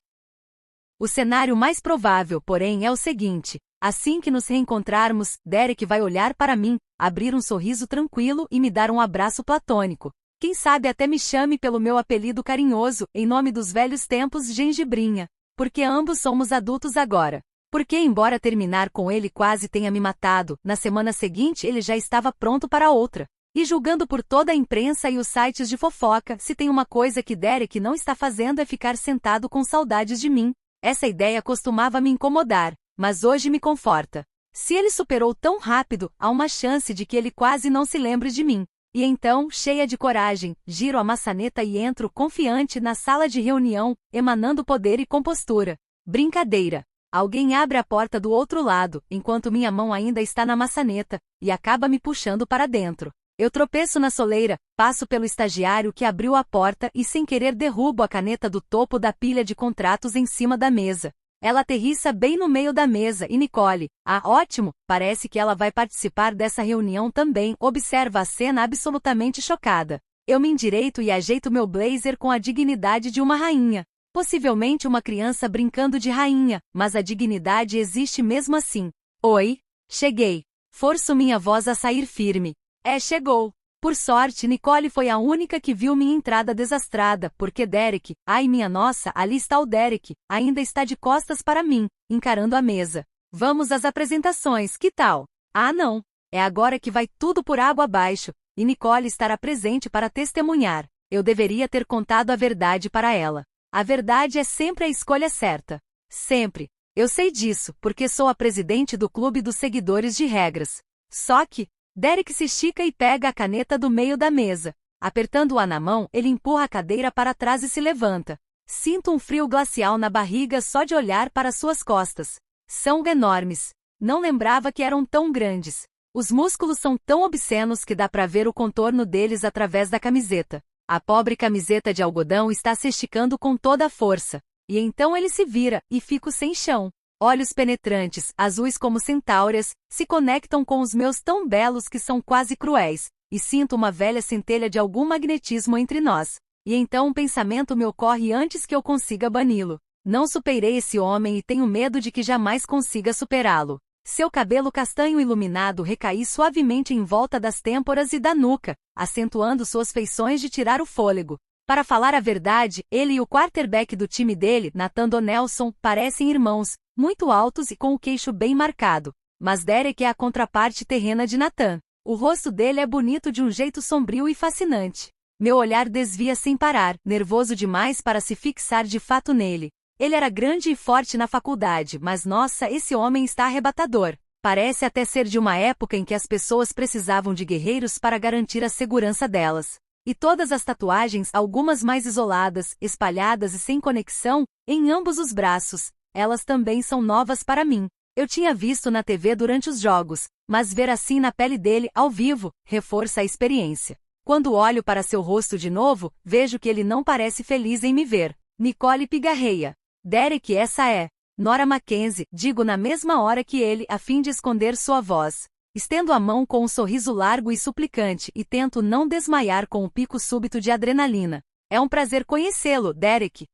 O cenário mais provável, porém, é o seguinte: assim que nos reencontrarmos, Derek vai olhar para mim, abrir um sorriso tranquilo e me dar um abraço platônico. Quem sabe até me chame pelo meu apelido carinhoso, em nome dos velhos tempos Gengibrinha. Porque ambos somos adultos agora. Porque, embora terminar com ele quase tenha me matado, na semana seguinte ele já estava pronto para outra. E julgando por toda a imprensa e os sites de fofoca, se tem uma coisa que Derek não está fazendo é ficar sentado com saudades de mim. Essa ideia costumava me incomodar, mas hoje me conforta. Se ele superou tão rápido, há uma chance de que ele quase não se lembre de mim. E então, cheia de coragem, giro a maçaneta e entro confiante na sala de reunião, emanando poder e compostura. Brincadeira. Alguém abre a porta do outro lado, enquanto minha mão ainda está na maçaneta, e acaba me puxando para dentro. Eu tropeço na soleira, passo pelo estagiário que abriu a porta e sem querer derrubo a caneta do topo da pilha de contratos em cima da mesa. Ela aterrissa bem no meio da mesa e Nicole, ótimo, parece que ela vai participar dessa reunião também, observa a cena absolutamente chocada. Eu me endireito e ajeito meu blazer com a dignidade de uma rainha. Possivelmente uma criança brincando de rainha, mas a dignidade existe mesmo assim. Oi? Cheguei. Forço minha voz a sair firme. Chegou. Por sorte, Nicole foi a única que viu minha entrada desastrada, porque Derek, ai minha nossa, ali está o Derek, ainda está de costas para mim, encarando a mesa. Vamos às apresentações, que tal? Não. É agora que vai tudo por água abaixo, e Nicole estará presente para testemunhar. Eu deveria ter contado a verdade para ela. A verdade é sempre a escolha certa. Sempre. Eu sei disso, porque sou a presidente do clube dos seguidores de regras. Só que, Derek se estica e pega a caneta do meio da mesa. Apertando-a na mão, ele empurra a cadeira para trás e se levanta. Sinto um frio glacial na barriga só de olhar para suas costas. São enormes. Não lembrava que eram tão grandes. Os músculos são tão obscenos que dá para ver o contorno deles através da camiseta. A pobre camiseta de algodão está se esticando com toda a força. E então ele se vira, e fico sem chão. Olhos penetrantes, azuis como centáureas, se conectam com os meus tão belos que são quase cruéis, e sinto uma velha centelha de algum magnetismo entre nós. E então um pensamento me ocorre antes que eu consiga bani-lo. Não superei esse homem e tenho medo de que jamais consiga superá-lo. Seu cabelo castanho iluminado recai suavemente em volta das têmporas e da nuca, acentuando suas feições de tirar o fôlego. Para falar a verdade, ele e o quarterback do time dele, Nathan Donelson, parecem irmãos, muito altos e com o queixo bem marcado. Mas Derek é a contraparte terrena de Nathan. O rosto dele é bonito de um jeito sombrio e fascinante. Meu olhar desvia sem parar, nervoso demais para se fixar de fato nele. Ele era grande e forte na faculdade, mas nossa, esse homem está arrebatador. Parece até ser de uma época em que as pessoas precisavam de guerreiros para garantir a segurança delas. E todas as tatuagens, algumas mais isoladas, espalhadas e sem conexão, em ambos os braços, elas também são novas para mim. Eu tinha visto na TV durante os jogos, mas ver assim na pele dele, ao vivo, reforça a experiência. Quando olho para seu rosto de novo, vejo que ele não parece feliz em me ver. Nicole pigarreia. Derek, essa é Nora Mackenzie, digo na mesma hora que ele, a fim de esconder sua voz. Estendo a mão com um sorriso largo e suplicante e tento não desmaiar com um pico súbito de adrenalina. É um prazer conhecê-lo, Derek.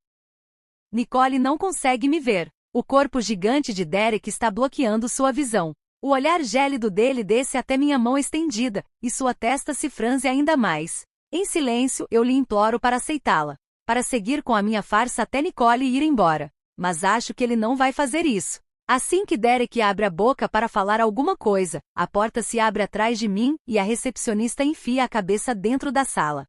Nicole não consegue me ver. O corpo gigante de Derek está bloqueando sua visão. O olhar gélido dele desce até minha mão estendida, e sua testa se franze ainda mais. Em silêncio, eu lhe imploro para aceitá-la. Para seguir com a minha farsa até Nicole ir embora. Mas acho que ele não vai fazer isso. Assim que Derek abre a boca para falar alguma coisa, a porta se abre atrás de mim e a recepcionista enfia a cabeça dentro da sala.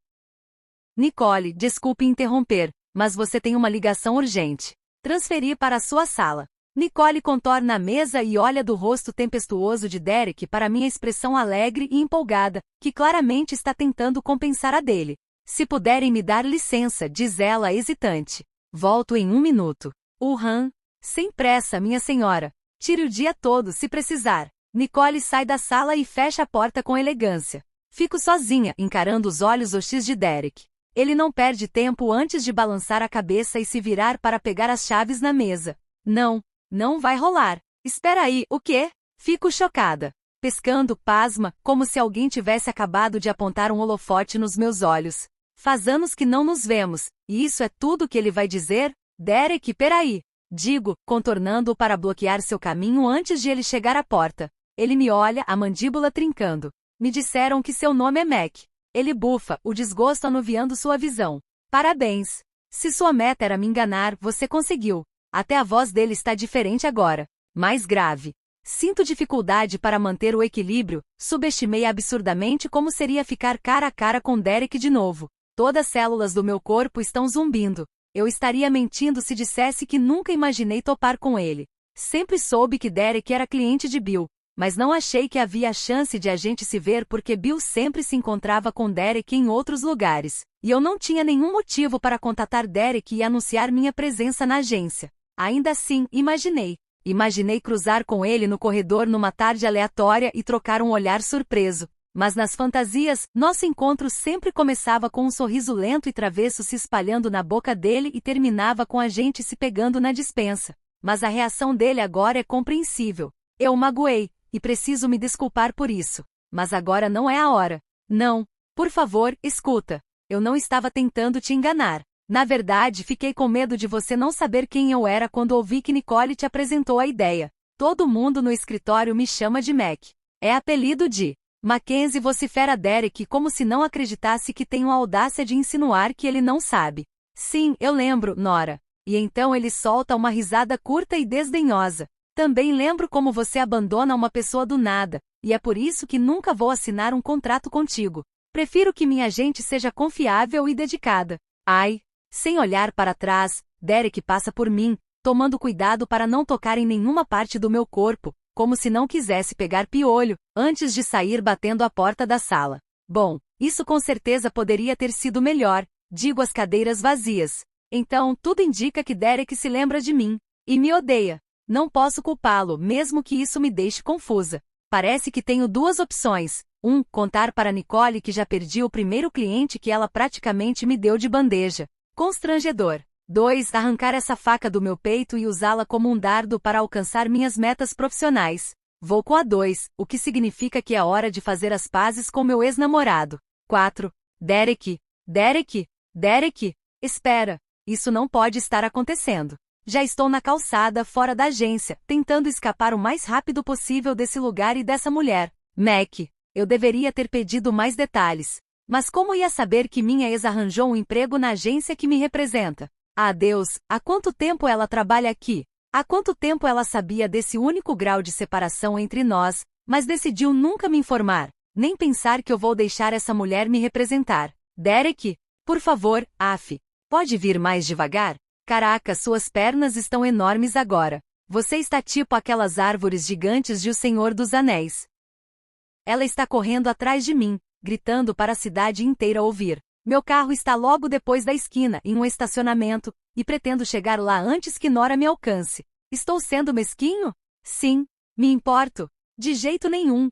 Nicole, desculpe interromper, mas você tem uma ligação urgente. Transferi para a sua sala. Nicole contorna a mesa e olha do rosto tempestuoso de Derek para minha expressão alegre e empolgada, que claramente está tentando compensar a dele. Se puderem me dar licença, diz ela hesitante. Volto em 1 minuto. Sem pressa, minha senhora. Tire o dia todo se precisar. Nicole sai da sala e fecha a porta com elegância. Fico sozinha, encarando os olhos hostis de Derek. Ele não perde tempo antes de balançar a cabeça e se virar para pegar as chaves na mesa. Não vai rolar. Espera aí, o quê? Fico chocada. Pescando, pasma, como se alguém tivesse acabado de apontar um holofote nos meus olhos. Faz anos que não nos vemos, e isso é tudo que ele vai dizer? Derek, peraí. Digo, contornando-o para bloquear seu caminho antes de ele chegar à porta. Ele me olha, a mandíbula trincando. Me disseram que seu nome é Mac. Ele bufa, o desgosto anuviando sua visão. Parabéns. Se sua meta era me enganar, você conseguiu. Até a voz dele está diferente agora. Mais grave. Sinto dificuldade para manter o equilíbrio, subestimei absurdamente como seria ficar cara a cara com Derek de novo. Todas as células do meu corpo estão zumbindo. Eu estaria mentindo se dissesse que nunca imaginei topar com ele. Sempre soube que Derek era cliente de Bill, mas não achei que havia a chance de a gente se ver porque Bill sempre se encontrava com Derek em outros lugares, e eu não tinha nenhum motivo para contatar Derek e anunciar minha presença na agência. Ainda assim, Imaginei cruzar com ele no corredor numa tarde aleatória e trocar um olhar surpreso. Mas nas fantasias, nosso encontro sempre começava com um sorriso lento e travesso se espalhando na boca dele e terminava com a gente se pegando na despensa. Mas a reação dele agora é compreensível. Eu o magoei, e preciso me desculpar por isso. Mas agora não é a hora. Não. Por favor, escuta. Eu não estava tentando te enganar. Na verdade, fiquei com medo de você não saber quem eu era quando ouvi que Nicole te apresentou a ideia. Todo mundo no escritório me chama de Mac. É apelido de Mackenzie, vocifera Derek como se não acreditasse que tenho a audácia de insinuar que ele não sabe. Sim, eu lembro, Nora. E então ele solta uma risada curta e desdenhosa. Também lembro como você abandona uma pessoa do nada, e é por isso que nunca vou assinar um contrato contigo. Prefiro que minha gente seja confiável e dedicada. Ai. Sem olhar para trás, Derek passa por mim, tomando cuidado para não tocar em nenhuma parte do meu corpo, como se não quisesse pegar piolho, antes de sair batendo a porta da sala. Bom, isso com certeza poderia ter sido melhor, digo às cadeiras vazias. Então, tudo indica que Derek se lembra de mim, e me odeia. Não posso culpá-lo, mesmo que isso me deixe confusa. Parece que tenho duas opções. 1. Contar para Nicole que já perdi o primeiro cliente que ela praticamente me deu de bandeja. Constrangedor. 2. Arrancar essa faca do meu peito e usá-la como um dardo para alcançar minhas metas profissionais. Vou com a 2, o que significa que é hora de fazer as pazes com meu ex-namorado. 4. Derek. Espera. Isso não pode estar acontecendo. Já estou na calçada, fora da agência, tentando escapar o mais rápido possível desse lugar e dessa mulher. Mac. Eu deveria ter pedido mais detalhes. Mas como ia saber que minha ex arranjou um emprego na agência que me representa? Ah, Deus, há quanto tempo ela trabalha aqui? Há quanto tempo ela sabia desse único grau de separação entre nós, mas decidiu nunca me informar, nem pensar que eu vou deixar essa mulher me representar? Derek, por favor, pode vir mais devagar? Caraca, suas pernas estão enormes agora. Você está tipo aquelas árvores gigantes de O Senhor dos Anéis. Ela está correndo atrás de mim, gritando para a cidade inteira ouvir. Meu carro está logo depois da esquina, em um estacionamento, e pretendo chegar lá antes que Nora me alcance. Estou sendo mesquinho? Sim. Me importo? De jeito nenhum.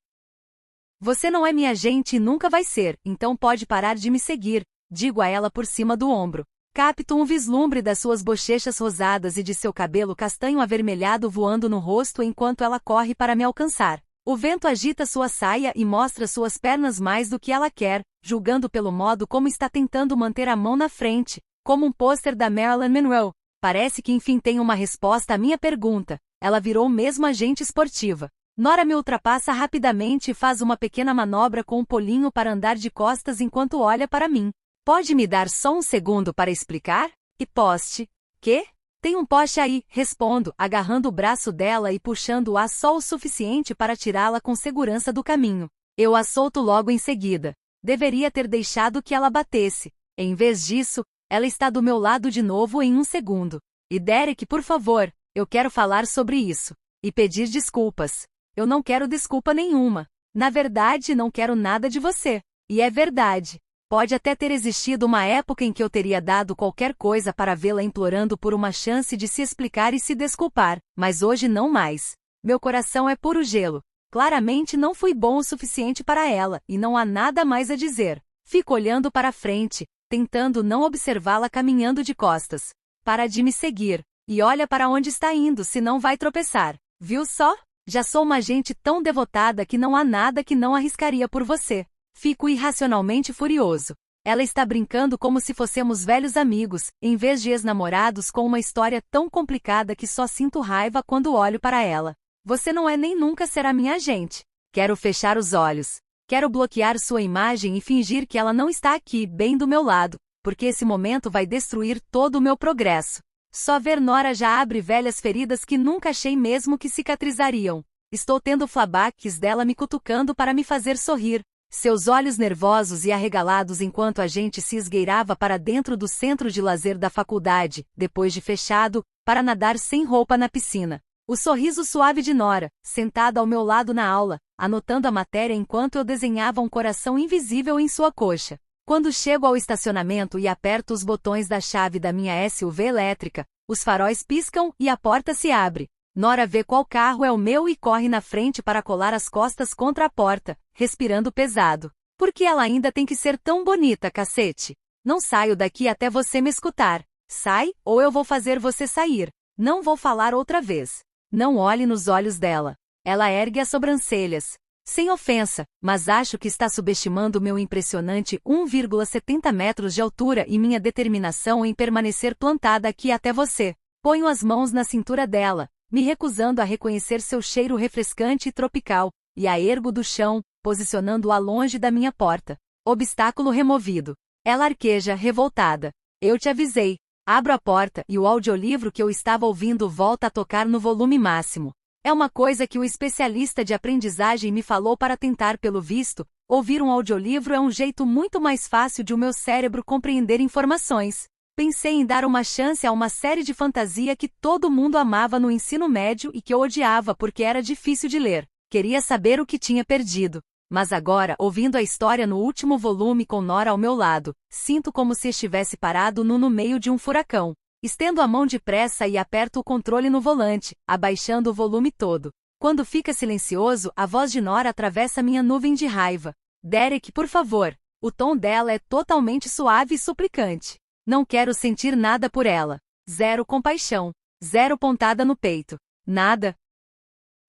Você não é minha gente e nunca vai ser, então pode parar de me seguir, digo a ela por cima do ombro. Capto um vislumbre das suas bochechas rosadas e de seu cabelo castanho avermelhado voando no rosto enquanto ela corre para me alcançar. O vento agita sua saia e mostra suas pernas mais do que ela quer, julgando pelo modo como está tentando manter a mão na frente, como um pôster da Marilyn Monroe. Parece que enfim tem uma resposta à minha pergunta. Ela virou mesmo agente esportiva. Nora me ultrapassa rapidamente e faz uma pequena manobra com um polinho para andar de costas enquanto olha para mim. Pode me dar só um segundo para explicar? E poste? Quê? Tem um poste aí, respondo, agarrando o braço dela e puxando-a só o suficiente para tirá-la com segurança do caminho. Eu a solto logo em seguida. Deveria ter deixado que ela batesse. Em vez disso, ela está do meu lado de novo em um segundo. E Derek, por favor, Eu quero falar sobre isso. E pedir desculpas. Eu não quero desculpa nenhuma. Na verdade, não quero nada de você. E é verdade. Pode até ter existido uma época em que eu teria dado qualquer coisa para vê-la implorando por uma chance de se explicar e se desculpar, mas hoje não mais. Meu coração é puro gelo. Claramente não fui bom o suficiente para ela, e não há nada mais a dizer. Fico olhando para frente, tentando não observá-la caminhando de costas. Para de me seguir. E olha para onde está indo, senão vai tropeçar. Viu só? Já sou uma gente tão devotada que não há nada que não arriscaria por você. Fico irracionalmente furioso. Ela está brincando como se fossemos velhos amigos, em vez de ex-namorados com uma história tão complicada que só sinto raiva quando olho para ela. Você não é nem nunca será minha agente. Quero fechar os olhos. Quero bloquear sua imagem e fingir que ela não está aqui, bem do meu lado, porque esse momento vai destruir todo o meu progresso. Só ver Nora já abre velhas feridas que nunca achei mesmo que cicatrizariam. Estou tendo flashbacks dela me cutucando para me fazer sorrir. Seus olhos nervosos e arregalados enquanto a gente se esgueirava para dentro do centro de lazer da faculdade, depois de fechado, para nadar sem roupa na piscina. O sorriso suave de Nora, sentada ao meu lado na aula, anotando a matéria enquanto eu desenhava um coração invisível em sua coxa. Quando chego ao estacionamento e aperto os botões da chave da minha SUV elétrica, os faróis piscam e a porta se abre. Nora vê qual carro é o meu e corre na frente para colar as costas contra a porta, respirando pesado. Por que ela ainda tem que ser tão bonita, cacete? Não saio daqui até você me escutar. Sai, ou eu vou fazer você sair. Não vou falar outra vez. Não olhe nos olhos dela. Ela ergue as sobrancelhas. Sem ofensa, mas acho que está subestimando meu impressionante 1,70 metros de altura e minha determinação em permanecer plantada aqui até você. Ponho as mãos na cintura dela, me recusando a reconhecer seu cheiro refrescante e tropical, e a ergo do chão, posicionando-a longe da minha porta. Obstáculo removido. Ela arqueja, revoltada. Eu te avisei. Abro a porta e o audiolivro que eu estava ouvindo volta a tocar no volume máximo. É uma coisa que o especialista de aprendizagem me falou para tentar, pelo visto, ouvir um audiolivro é um jeito muito mais fácil de o meu cérebro compreender informações. Pensei em dar uma chance a uma série de fantasia que todo mundo amava no ensino médio e que eu odiava porque era difícil de ler. Queria saber o que tinha perdido. Mas agora, ouvindo a história no último volume com Nora ao meu lado, sinto como se estivesse parado no meio de um furacão. Estendo a mão depressa e aperto o controle no volante, abaixando o volume todo. Quando fica silencioso, a voz de Nora atravessa minha nuvem de raiva. Derek, por favor. O tom dela é totalmente suave e suplicante. Não quero sentir nada por ela. Zero compaixão. Zero pontada no peito. Nada.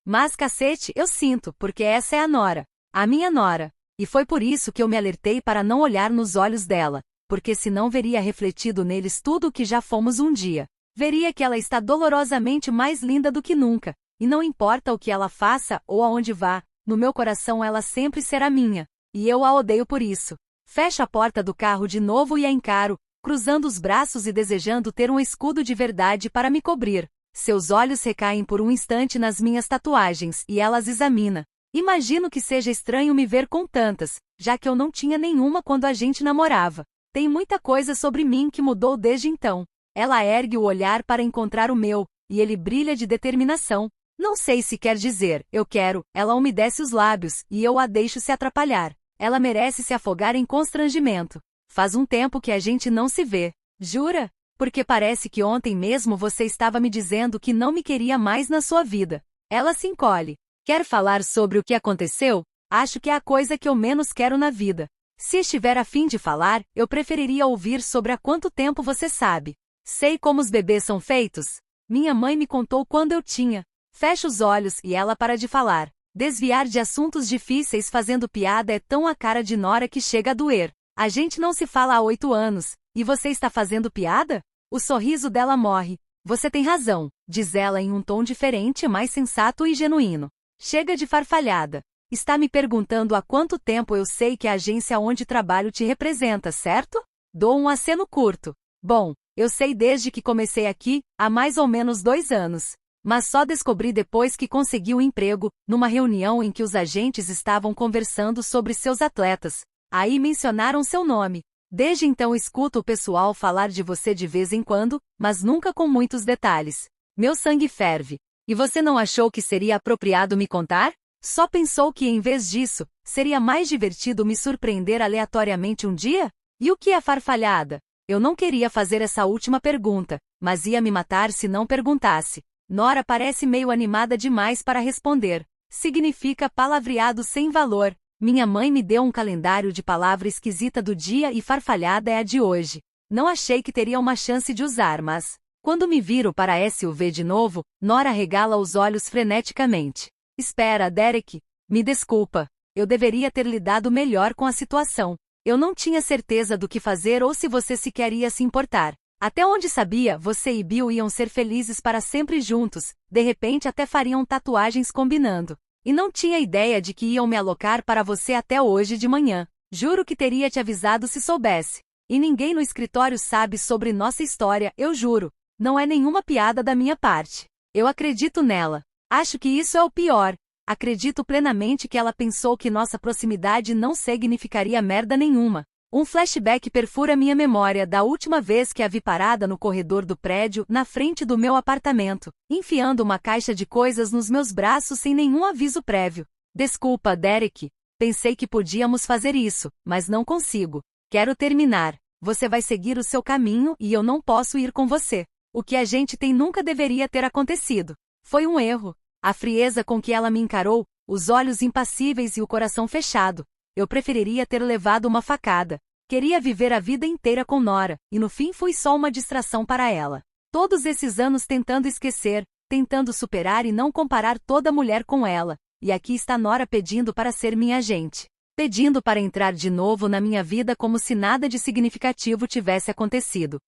Mas cacete, eu sinto, porque essa é a Nora. A minha Nora. E foi por isso que eu me alertei para não olhar nos olhos dela. Porque senão veria refletido neles tudo o que já fomos um dia. Veria que ela está dolorosamente mais linda do que nunca, e não importa o que ela faça ou aonde vá, no meu coração ela sempre será minha, e eu a odeio por isso. Fecho a porta do carro de novo e a encaro, cruzando os braços e desejando ter um escudo de verdade para me cobrir. Seus olhos recaem por um instante nas minhas tatuagens e ela as examina. Imagino que seja estranho me ver com tantas, já que eu não tinha nenhuma quando a gente namorava. Tem muita coisa sobre mim que mudou desde então. Ela ergue o olhar para encontrar o meu, e ele brilha de determinação. Não sei se quer dizer, eu quero, ela umedece os lábios, e eu a deixo se atrapalhar. Ela merece se afogar em constrangimento. Faz um tempo que a gente não se vê. Jura? Porque parece que ontem mesmo você estava me dizendo que não me queria mais na sua vida. Ela se encolhe. Quer falar sobre o que aconteceu? Acho que é a coisa que eu menos quero na vida. Se estiver a fim de falar, eu preferiria ouvir sobre há quanto tempo você sabe. Sei como os bebês são feitos. Minha mãe me contou quando eu tinha. Fecho os olhos e ela para de falar. Desviar de assuntos difíceis fazendo piada é tão a cara de Nora que chega a doer. A gente não se fala há 8 anos, e você está fazendo piada? O sorriso dela morre. Você tem razão, diz ela em um tom diferente, mais sensato e genuíno. Chega de farfalhada. Está me perguntando há quanto tempo eu sei que a agência onde trabalho te representa, certo? Dou um aceno curto. Bom, eu sei desde que comecei aqui, há mais ou menos 2 anos. Mas só descobri depois que consegui o emprego, numa reunião em que os agentes estavam conversando sobre seus atletas. Aí mencionaram seu nome. Desde então escuto o pessoal falar de você de vez em quando, mas nunca com muitos detalhes. Meu sangue ferve. E você não achou que seria apropriado me contar? Só pensou que, em vez disso, seria mais divertido me surpreender aleatoriamente um dia? E o que é farfalhada? Eu não queria fazer essa última pergunta, mas ia me matar se não perguntasse. Nora parece meio animada demais para responder. Significa palavreado sem valor. Minha mãe me deu um calendário de palavra esquisita do dia e farfalhada é a de hoje. Não achei que teria uma chance de usar, mas... Quando me viro para SUV de novo, Nora regala os olhos freneticamente. Espera, Derek. Me desculpa. Eu deveria ter lidado melhor com a situação. Eu não tinha certeza do que fazer ou se você sequer ia se importar. Até onde sabia, você e Bill iam ser felizes para sempre juntos, de repente até fariam tatuagens combinando. E não tinha ideia de que iam me alocar para você até hoje de manhã. Juro que teria te avisado se soubesse. E ninguém no escritório sabe sobre nossa história, eu juro. Não é nenhuma piada da minha parte. Eu acredito nela. Acho que isso é o pior. Acredito plenamente que ela pensou que nossa proximidade não significaria merda nenhuma. Um flashback perfura minha memória da última vez que a vi parada no corredor do prédio, na frente do meu apartamento, enfiando uma caixa de coisas nos meus braços sem nenhum aviso prévio. Desculpa, Derek. Pensei que podíamos fazer isso, mas não consigo. Quero terminar. Você vai seguir o seu caminho e eu não posso ir com você. O que a gente tem nunca deveria ter acontecido. Foi um erro. A frieza com que ela me encarou, os olhos impassíveis e o coração fechado. Eu preferiria ter levado uma facada. Queria viver a vida inteira com Nora, e no fim fui só uma distração para ela. Todos esses anos tentando esquecer, tentando superar e não comparar toda mulher com ela. E aqui está Nora pedindo para ser minha agente. Pedindo para entrar de novo na minha vida como se nada de significativo tivesse acontecido.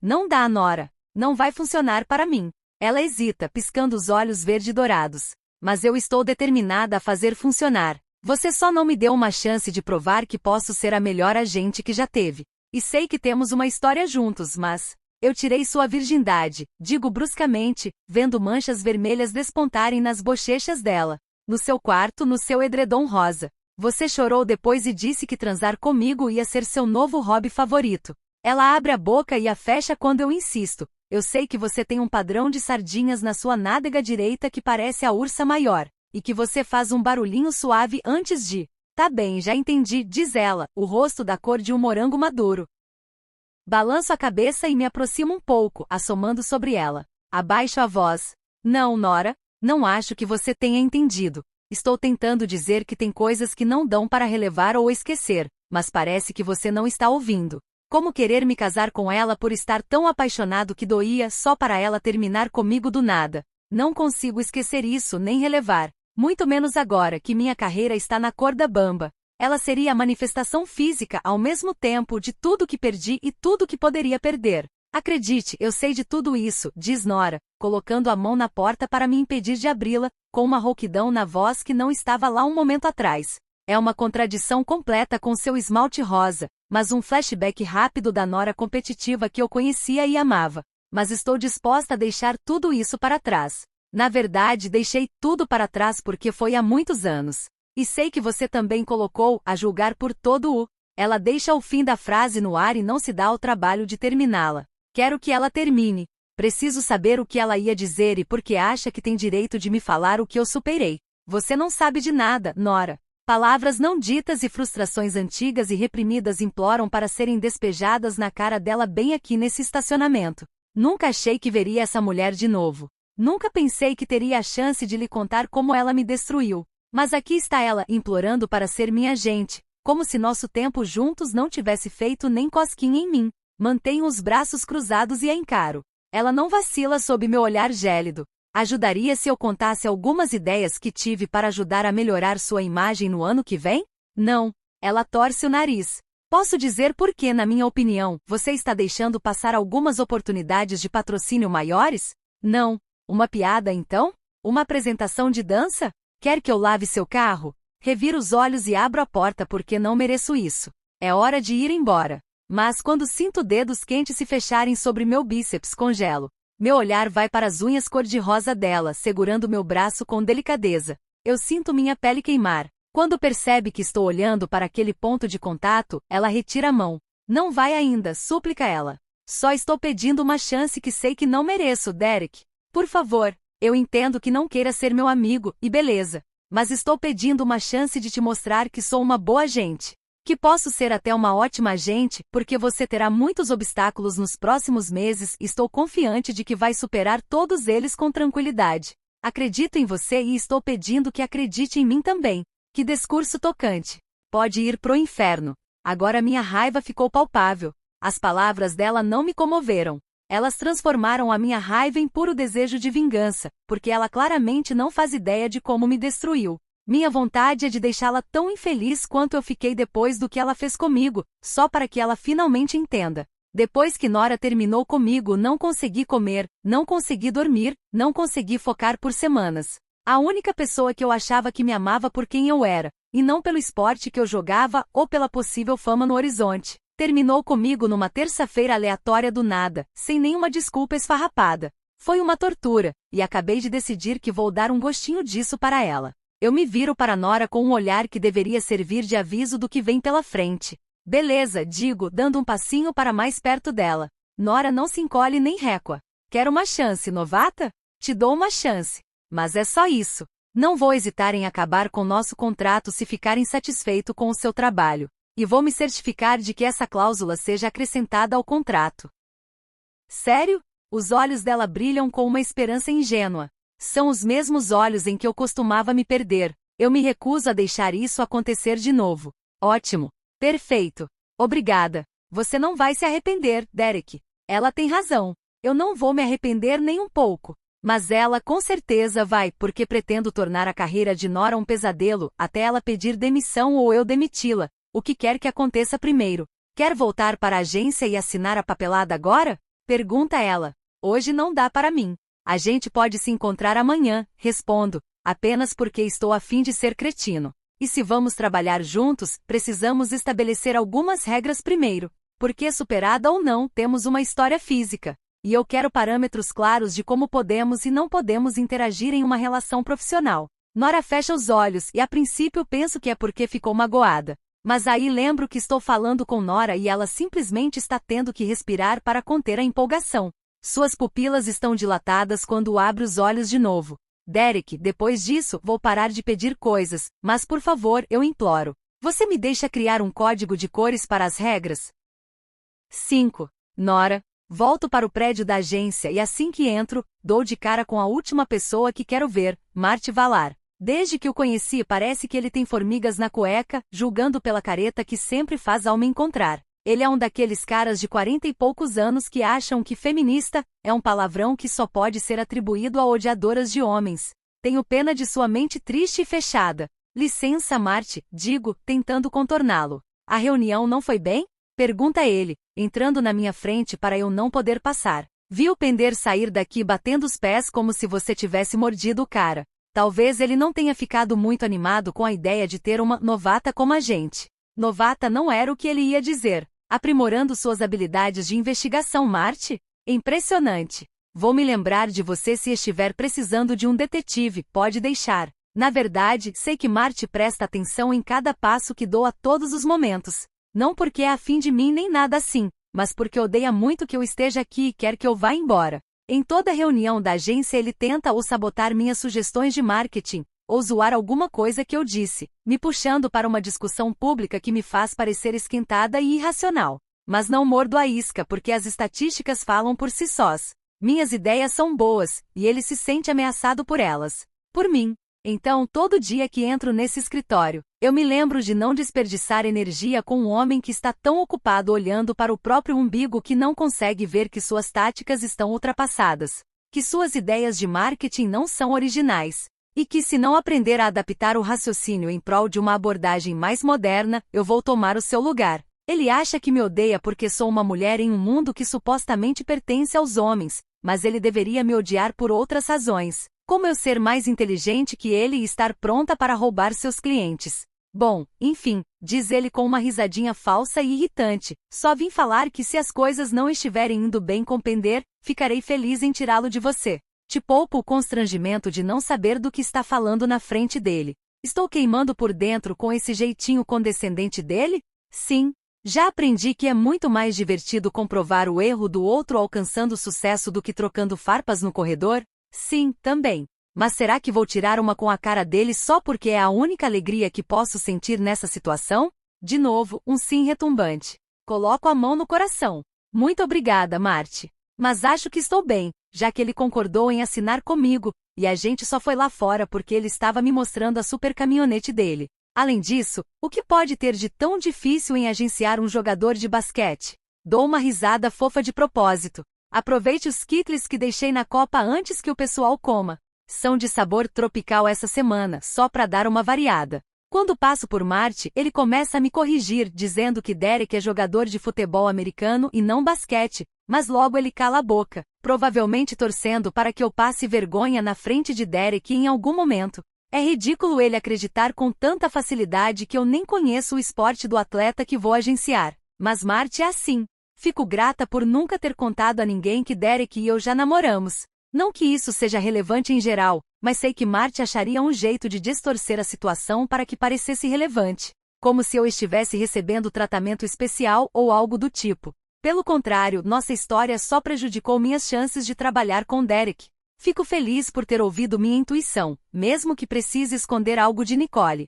Não dá, Nora. Não vai funcionar para mim. Ela hesita, piscando os olhos verde-dourados. Mas eu estou determinada a fazer funcionar. Você só não me deu uma chance de provar que posso ser a melhor agente que já teve. E sei que temos uma história juntos, mas... Eu tirei sua virgindade, digo bruscamente, vendo manchas vermelhas despontarem nas bochechas dela. No seu quarto, no seu edredom rosa. Você chorou depois e disse que transar comigo ia ser seu novo hobby favorito. Ela abre a boca e a fecha quando eu insisto. Eu sei que você tem um padrão de sardinhas na sua nádega direita que parece a ursa maior, e que você faz um barulhinho suave antes de... Tá bem, já entendi, diz ela, o rosto da cor de um morango maduro. Balanço a cabeça e me aproximo um pouco, assomando sobre ela. Abaixo a voz. Não, Nora, não acho que você tenha entendido. Estou tentando dizer que tem coisas que não dão para relevar ou esquecer, mas parece que você não está ouvindo. Como querer me casar com ela por estar tão apaixonado que doía só para ela terminar comigo do nada. Não consigo esquecer isso nem relevar. Muito menos agora que minha carreira está na corda bamba. Ela seria a manifestação física ao mesmo tempo de tudo que perdi e tudo que poderia perder. Acredite, eu sei de tudo isso, diz Nora, colocando a mão na porta para me impedir de abri-la, com uma rouquidão na voz que não estava lá um momento atrás. É uma contradição completa com seu esmalte rosa, mas um flashback rápido da Nora competitiva que eu conhecia e amava. Mas estou disposta a deixar tudo isso para trás. Na verdade, deixei tudo para trás porque foi há muitos anos. E sei que você também colocou, a julgar por todo o... Ela deixa o fim da frase no ar e não se dá ao trabalho de terminá-la. Quero que ela termine. Preciso saber o que ela ia dizer e porque acha que tem direito de me falar o que eu superei. Você não sabe de nada, Nora. Palavras não ditas e frustrações antigas e reprimidas imploram para serem despejadas na cara dela bem aqui nesse estacionamento. Nunca achei que veria essa mulher de novo. Nunca pensei que teria a chance de lhe contar como ela me destruiu. Mas aqui está ela, implorando para ser minha gente, como se nosso tempo juntos não tivesse feito nem cosquinha em mim. Mantenho os braços cruzados e a encaro. Ela não vacila sob meu olhar gélido. Ajudaria se eu contasse algumas ideias que tive para ajudar a melhorar sua imagem no ano que vem? Não. Ela torce o nariz. Posso dizer por que, na minha opinião, você está deixando passar algumas oportunidades de patrocínio maiores? Não. Uma piada, então? Uma apresentação de dança? Quer que eu lave seu carro? Reviro os olhos e abro a porta porque não mereço isso. É hora de ir embora. Mas quando sinto dedos quentes se fecharem sobre meu bíceps, congelo. Meu olhar vai para as unhas cor-de-rosa dela, segurando meu braço com delicadeza. Eu sinto minha pele queimar. Quando percebe que estou olhando para aquele ponto de contato, ela retira a mão. Não vai ainda, súplica ela. Só estou pedindo uma chance que sei que não mereço, Derek. Por favor, eu entendo que não queira ser meu amigo, e beleza. Mas estou pedindo uma chance de te mostrar que sou uma boa agente. Que posso ser até uma ótima agente, porque você terá muitos obstáculos nos próximos meses e estou confiante de que vai superar todos eles com tranquilidade. Acredito em você e estou pedindo que acredite em mim também. Que discurso tocante. Pode ir pro inferno. Agora minha raiva ficou palpável. As palavras dela não me comoveram. Elas transformaram a minha raiva em puro desejo de vingança, porque ela claramente não faz ideia de como me destruiu. Minha vontade é de deixá-la tão infeliz quanto eu fiquei depois do que ela fez comigo, só para que ela finalmente entenda. Depois que Nora terminou comigo, não consegui comer, não consegui dormir, não consegui focar por semanas. A única pessoa que eu achava que me amava por quem eu era, e não pelo esporte que eu jogava ou pela possível fama no horizonte, terminou comigo numa terça-feira aleatória do nada, sem nenhuma desculpa esfarrapada. Foi uma tortura, e acabei de decidir que vou dar um gostinho disso para ela. Eu me viro para Nora com um olhar que deveria servir de aviso do que vem pela frente. Beleza, digo, dando um passinho para mais perto dela. Nora não se encolhe nem récua. Quer uma chance, novata? Te dou uma chance. Mas é só isso. Não vou hesitar em acabar com nosso contrato se ficar insatisfeito com o seu trabalho. E vou me certificar de que essa cláusula seja acrescentada ao contrato. Sério? Os olhos dela brilham com uma esperança ingênua. São os mesmos olhos em que eu costumava me perder. Eu me recuso a deixar isso acontecer de novo. Ótimo. Perfeito. Obrigada. Você não vai se arrepender, Derek. Ela tem razão. Eu não vou me arrepender nem um pouco. Mas ela com certeza vai, porque pretendo tornar a carreira de Nora um pesadelo, até ela pedir demissão ou eu demiti-la. O que quer que aconteça primeiro. Quer voltar para a agência e assinar a papelada agora? Pergunta ela. Hoje não dá para mim. A gente pode se encontrar amanhã, respondo, apenas porque estou a fim de ser cretino. E se vamos trabalhar juntos, precisamos estabelecer algumas regras primeiro. Porque superada ou não, temos uma história física. E eu quero parâmetros claros de como podemos e não podemos interagir em uma relação profissional. Nora fecha os olhos e a princípio penso que é porque ficou magoada. Mas aí lembro que estou falando com Nora e ela simplesmente está tendo que respirar para conter a empolgação. Suas pupilas estão dilatadas quando abre os olhos de novo. Derek, depois disso, vou parar de pedir coisas, mas por favor, eu imploro. Você me deixa criar um código de cores para as regras? 5. Nora. Volto para o prédio da agência e assim que entro, dou de cara com a última pessoa que quero ver, Marty Valar. Desde que o conheci parece que ele tem formigas na cueca, julgando pela careta que sempre faz ao me encontrar. Ele é um daqueles caras de 40 e poucos anos que acham que feminista é um palavrão que só pode ser atribuído a odiadoras de homens. Tenho pena de sua mente triste e fechada. Licença, Marty, digo, tentando contorná-lo. A reunião não foi bem? Pergunta ele, entrando na minha frente para eu não poder passar. Vi o Pender sair daqui batendo os pés como se você tivesse mordido o cara. Talvez ele não tenha ficado muito animado com a ideia de ter uma novata como agente. Novata não era o que ele ia dizer. Aprimorando suas habilidades de investigação, Marty? Impressionante. Vou me lembrar de você se estiver precisando de um detetive, pode deixar. Na verdade, sei que Marty presta atenção em cada passo que dou a todos os momentos. Não porque é afim de mim nem nada assim, mas porque odeia muito que eu esteja aqui e quer que eu vá embora. Em toda reunião da agência ele tenta ou sabotar minhas sugestões de marketing, ou zoar alguma coisa que eu disse, me puxando para uma discussão pública que me faz parecer esquentada e irracional. Mas não mordo a isca porque as estatísticas falam por si sós. Minhas ideias são boas, e ele se sente ameaçado por elas. Por mim. Então, todo dia que entro nesse escritório, eu me lembro de não desperdiçar energia com um homem que está tão ocupado olhando para o próprio umbigo que não consegue ver que suas táticas estão ultrapassadas, que suas ideias de marketing não são originais, e que se não aprender a adaptar o raciocínio em prol de uma abordagem mais moderna, eu vou tomar o seu lugar. Ele acha que me odeia porque sou uma mulher em um mundo que supostamente pertence aos homens, mas ele deveria me odiar por outras razões. Como eu ser mais inteligente que ele e estar pronta para roubar seus clientes. Bom, enfim, diz ele com uma risadinha falsa e irritante, só vim falar que se as coisas não estiverem indo bem com Pender, ficarei feliz em tirá-lo de você. Te poupo o constrangimento de não saber do que está falando na frente dele. Estou queimando por dentro com esse jeitinho condescendente dele? Sim. Já aprendi que é muito mais divertido comprovar o erro do outro alcançando sucesso do que trocando farpas no corredor? Sim, também. Mas será que vou tirar uma com a cara dele só porque é a única alegria que posso sentir nessa situação? De novo, um sim retumbante. Coloco a mão no coração. Muito obrigada, Marte. Mas acho que estou bem, já que ele concordou em assinar comigo, e a gente só foi lá fora porque ele estava me mostrando a super caminhonete dele. Além disso, o que pode ter de tão difícil em agenciar um jogador de basquete? Dou uma risada fofa de propósito. Aproveite os Skittles que deixei na copa antes que o pessoal coma. São de sabor tropical essa semana, só para dar uma variada. Quando passo por Marte, ele começa a me corrigir, dizendo que Derek é jogador de futebol americano e não basquete, mas logo ele cala a boca, provavelmente torcendo para que eu passe vergonha na frente de Derek em algum momento. É ridículo ele acreditar com tanta facilidade que eu nem conheço o esporte do atleta que vou agenciar. Mas Marte é assim. Fico grata por nunca ter contado a ninguém que Derek e eu já namoramos. Não que isso seja relevante em geral, mas sei que Marte acharia um jeito de distorcer a situação para que parecesse relevante. Como se eu estivesse recebendo tratamento especial ou algo do tipo. Pelo contrário, nossa história só prejudicou minhas chances de trabalhar com Derek. Fico feliz por ter ouvido minha intuição, mesmo que precise esconder algo de Nicole.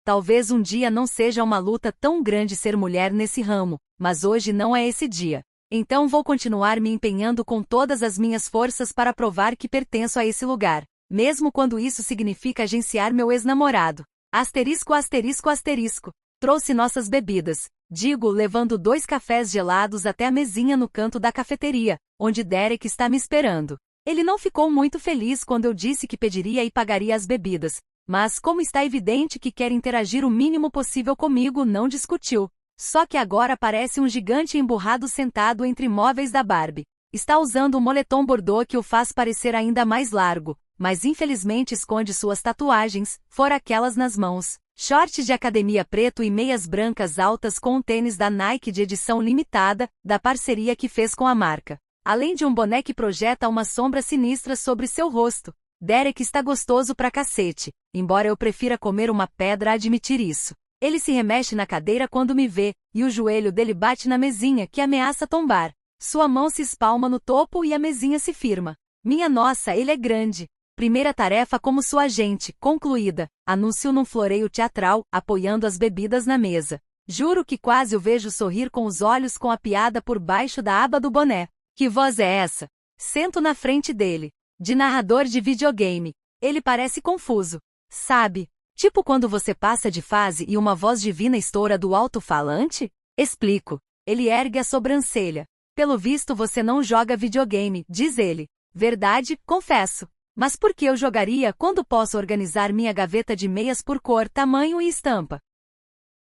Talvez um dia não seja uma luta tão grande ser mulher nesse ramo, mas hoje não é esse dia. Então vou continuar me empenhando com todas as minhas forças para provar que pertenço a esse lugar, mesmo quando isso significa agenciar meu ex-namorado. Asterisco, asterisco, asterisco. Trouxe nossas bebidas, digo, levando 2 cafés gelados até a mesinha no canto da cafeteria, onde Derek está me esperando. Ele não ficou muito feliz quando eu disse que pediria e pagaria as bebidas, mas como está evidente que quer interagir o mínimo possível comigo, não discutiu. Só que agora parece um gigante emburrado sentado entre móveis da Barbie. Está usando um moletom bordô que o faz parecer ainda mais largo, mas infelizmente esconde suas tatuagens, fora aquelas nas mãos. Shorts de academia preto e meias brancas altas com um tênis da Nike de edição limitada, da parceria que fez com a marca. Além de um boné que projeta uma sombra sinistra sobre seu rosto. Derek está gostoso pra cacete, embora eu prefira comer uma pedra a admitir isso. Ele se remexe na cadeira quando me vê, e o joelho dele bate na mesinha que ameaça tombar. Sua mão se espalma no topo e a mesinha se firma. Minha nossa, ele é grande. Primeira tarefa como sua agente, concluída, anuncio num floreio teatral, apoiando as bebidas na mesa. Juro que quase o vejo sorrir com os olhos com a piada por baixo da aba do boné. Que voz é essa? Sento na frente dele. De narrador de videogame. Ele parece confuso. Sabe? Tipo quando você passa de fase e uma voz divina estoura do alto-falante? Explico. Ele ergue a sobrancelha. Pelo visto você não joga videogame, diz ele. Verdade, confesso. Mas por que eu jogaria quando posso organizar minha gaveta de meias por cor, tamanho e estampa?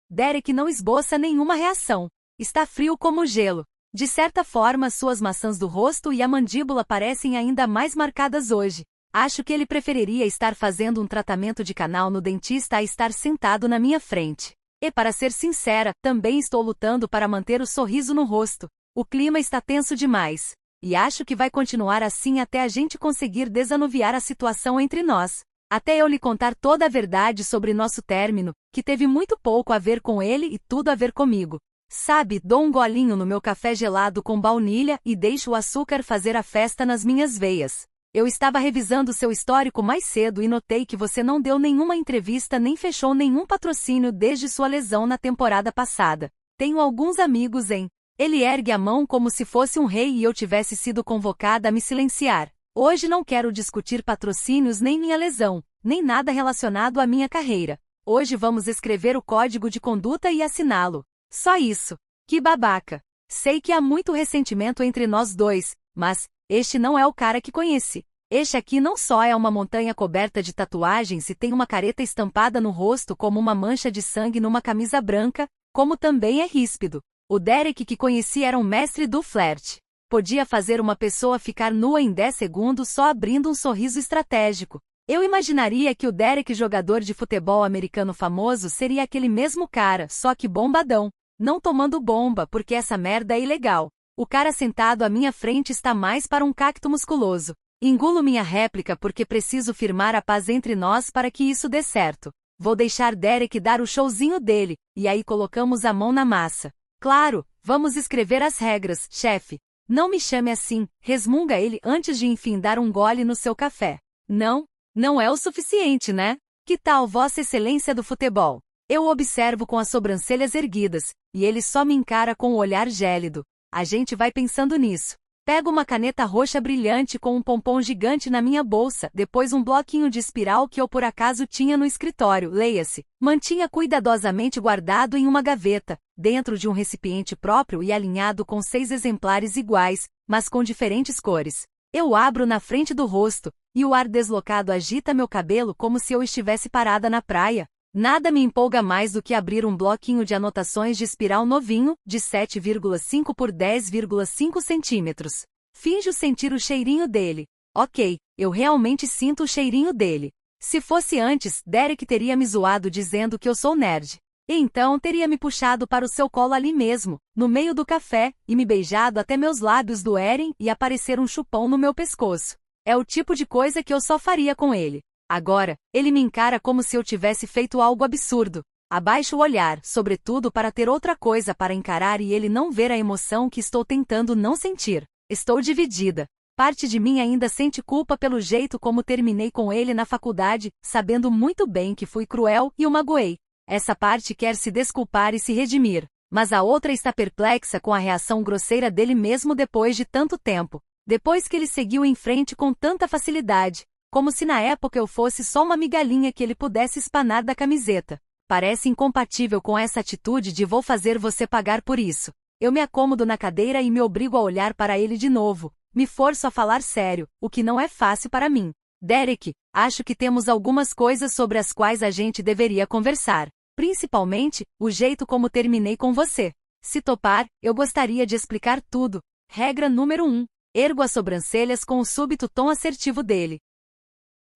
Derek não esboça nenhuma reação. Está frio como gelo. De certa forma, suas maçãs do rosto e a mandíbula parecem ainda mais marcadas hoje. Acho que ele preferiria estar fazendo um tratamento de canal no dentista a estar sentado na minha frente. E para ser sincera, também estou lutando para manter o sorriso no rosto. O clima está tenso demais. E acho que vai continuar assim até a gente conseguir desanuviar a situação entre nós. Até eu lhe contar toda a verdade sobre nosso término, que teve muito pouco a ver com ele e tudo a ver comigo. Sabe, dou um golinho no meu café gelado com baunilha e deixo o açúcar fazer a festa nas minhas veias. Eu estava revisando seu histórico mais cedo e notei que você não deu nenhuma entrevista nem fechou nenhum patrocínio desde sua lesão na temporada passada. Tenho alguns amigos em... Ele ergue a mão como se fosse um rei e eu tivesse sido convocada a me silenciar. Hoje não quero discutir patrocínios nem minha lesão, nem nada relacionado à minha carreira. Hoje vamos escrever o código de conduta e assiná-lo. Só isso. Que babaca. Sei que há muito ressentimento entre nós dois, mas este não é o cara que conheci. Este aqui não só é uma montanha coberta de tatuagens e tem uma careta estampada no rosto como uma mancha de sangue numa camisa branca, como também é ríspido. O Derek que conheci era um mestre do flerte. Podia fazer uma pessoa ficar nua em 10 segundos só abrindo um sorriso estratégico. Eu imaginaria que o Derek jogador de futebol americano famoso seria aquele mesmo cara, só que bombadão. Não tomando bomba porque essa merda é ilegal. O cara sentado à minha frente está mais para um cacto musculoso. Engulo minha réplica porque preciso firmar a paz entre nós para que isso dê certo. Vou deixar Derek dar o showzinho dele, e aí colocamos a mão na massa. Claro, vamos escrever as regras, chefe. Não me chame assim, resmunga ele antes de enfim dar um gole no seu café. Não, não é o suficiente, né? Que tal Vossa Excelência do Futebol? Eu o observo com as sobrancelhas erguidas, e ele só me encara com o olhar gélido. A gente vai pensando nisso. Pego uma caneta roxa brilhante com um pompom gigante na minha bolsa, depois um bloquinho de espiral que eu por acaso tinha no escritório, leia-se. Mantinha cuidadosamente guardado em uma gaveta, dentro de um recipiente próprio e alinhado com 6 exemplares iguais, mas com diferentes cores. Eu abro na frente do rosto, e o ar deslocado agita meu cabelo como se eu estivesse parada na praia. Nada me empolga mais do que abrir um bloquinho de anotações de espiral novinho, de 7,5 por 10,5 centímetros. Finjo sentir o cheirinho dele. Ok, eu realmente sinto o cheirinho dele. Se fosse antes, Derek teria me zoado dizendo que eu sou nerd. E então teria me puxado para o seu colo ali mesmo, no meio do café, e me beijado até meus lábios doerem e aparecer um chupão no meu pescoço. É o tipo de coisa que eu só faria com ele. Agora, ele me encara como se eu tivesse feito algo absurdo. Abaixo o olhar, sobretudo para ter outra coisa para encarar e ele não ver a emoção que estou tentando não sentir. Estou dividida. Parte de mim ainda sente culpa pelo jeito como terminei com ele na faculdade, sabendo muito bem que fui cruel e o magoei. Essa parte quer se desculpar e se redimir, mas a outra está perplexa com a reação grosseira dele mesmo depois de tanto tempo. Depois que ele seguiu em frente com tanta facilidade. Como se na época eu fosse só uma migalhinha que ele pudesse espanar da camiseta. Parece incompatível com essa atitude de vou fazer você pagar por isso. Eu me acomodo na cadeira e me obrigo a olhar para ele de novo. Me forço a falar sério, o que não é fácil para mim. Derek, acho que temos algumas coisas sobre as quais a gente deveria conversar. Principalmente, o jeito como terminei com você. Se topar, eu gostaria de explicar tudo. Regra número 1. Ergo as sobrancelhas com o súbito tom assertivo dele.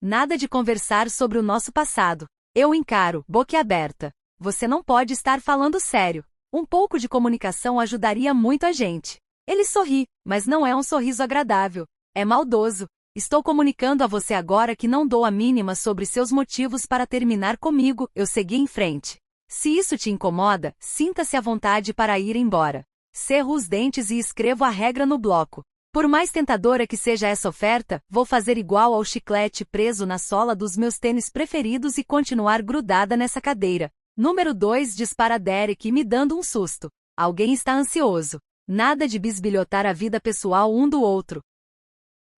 Nada de conversar sobre o nosso passado. Eu encaro, boquiaberta. Você não pode estar falando sério. Um pouco de comunicação ajudaria muito a gente. Ele sorri, mas não é um sorriso agradável. É maldoso. Estou comunicando a você agora que não dou a mínima sobre seus motivos para terminar comigo, eu segui em frente. Se isso te incomoda, sinta-se à vontade para ir embora. Cerro os dentes e escrevo a regra no bloco. Por mais tentadora que seja essa oferta, vou fazer igual ao chiclete preso na sola dos meus tênis preferidos e continuar grudada nessa cadeira. Número 2 dispara Derek me dando um susto. Alguém está ansioso. Nada de bisbilhotar a vida pessoal um do outro.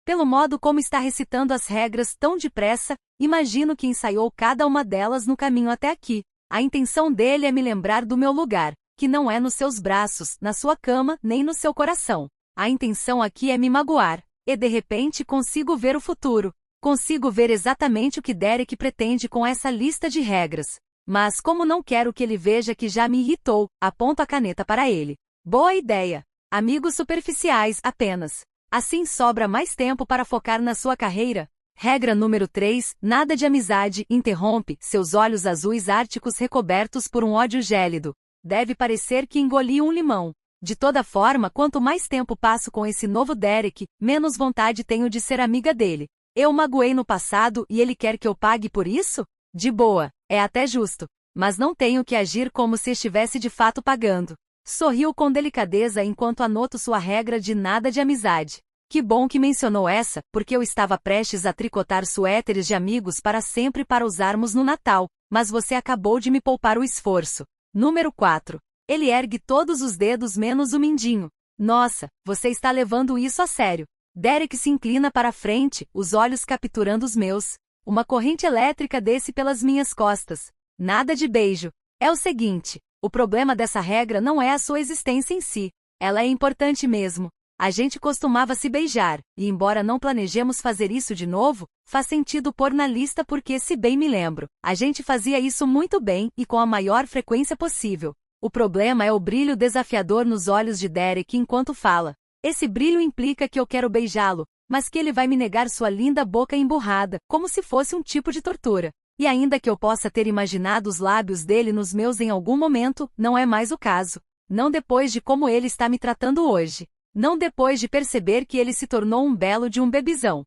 Pelo modo como está recitando as regras tão depressa, imagino que ensaiou cada uma delas no caminho até aqui. A intenção dele é me lembrar do meu lugar, que não é nos seus braços, na sua cama, nem no seu coração. A intenção aqui é me magoar, e de repente consigo ver o futuro. Consigo ver exatamente o que Derek pretende com essa lista de regras. Mas como não quero que ele veja que já me irritou, aponto a caneta para ele. Boa ideia. Amigos superficiais, apenas. Assim sobra mais tempo para focar na sua carreira. Regra número 3, nada de amizade, interrompe, seus olhos azuis árticos recobertos por um ódio gélido. Deve parecer que engoli um limão. De toda forma, quanto mais tempo passo com esse novo Derek, menos vontade tenho de ser amiga dele. Eu o magoei no passado e ele quer que eu pague por isso? De boa, é até justo. Mas não tenho que agir como se estivesse de fato pagando. Sorriu com delicadeza enquanto anoto sua regra de nada de amizade. Que bom que mencionou essa, porque eu estava prestes a tricotar suéteres de amigos para sempre para usarmos no Natal, mas você acabou de me poupar o esforço. Número 4. Ele ergue todos os dedos menos o mindinho. Nossa, você está levando isso a sério. Derek se inclina para a frente, os olhos capturando os meus. Uma corrente elétrica desce pelas minhas costas. Nada de beijo. É o seguinte, o problema dessa regra não é a sua existência em si. Ela é importante mesmo. A gente costumava se beijar, e embora não planejemos fazer isso de novo, faz sentido pôr na lista porque, se bem me lembro, a gente fazia isso muito bem e com a maior frequência possível. O problema é o brilho desafiador nos olhos de Derek enquanto fala. Esse brilho implica que eu quero beijá-lo, mas que ele vai me negar sua linda boca emburrada, como se fosse um tipo de tortura. E ainda que eu possa ter imaginado os lábios dele nos meus em algum momento, não é mais o caso. Não depois de como ele está me tratando hoje. Não depois de perceber que ele se tornou um belo de um bebizão.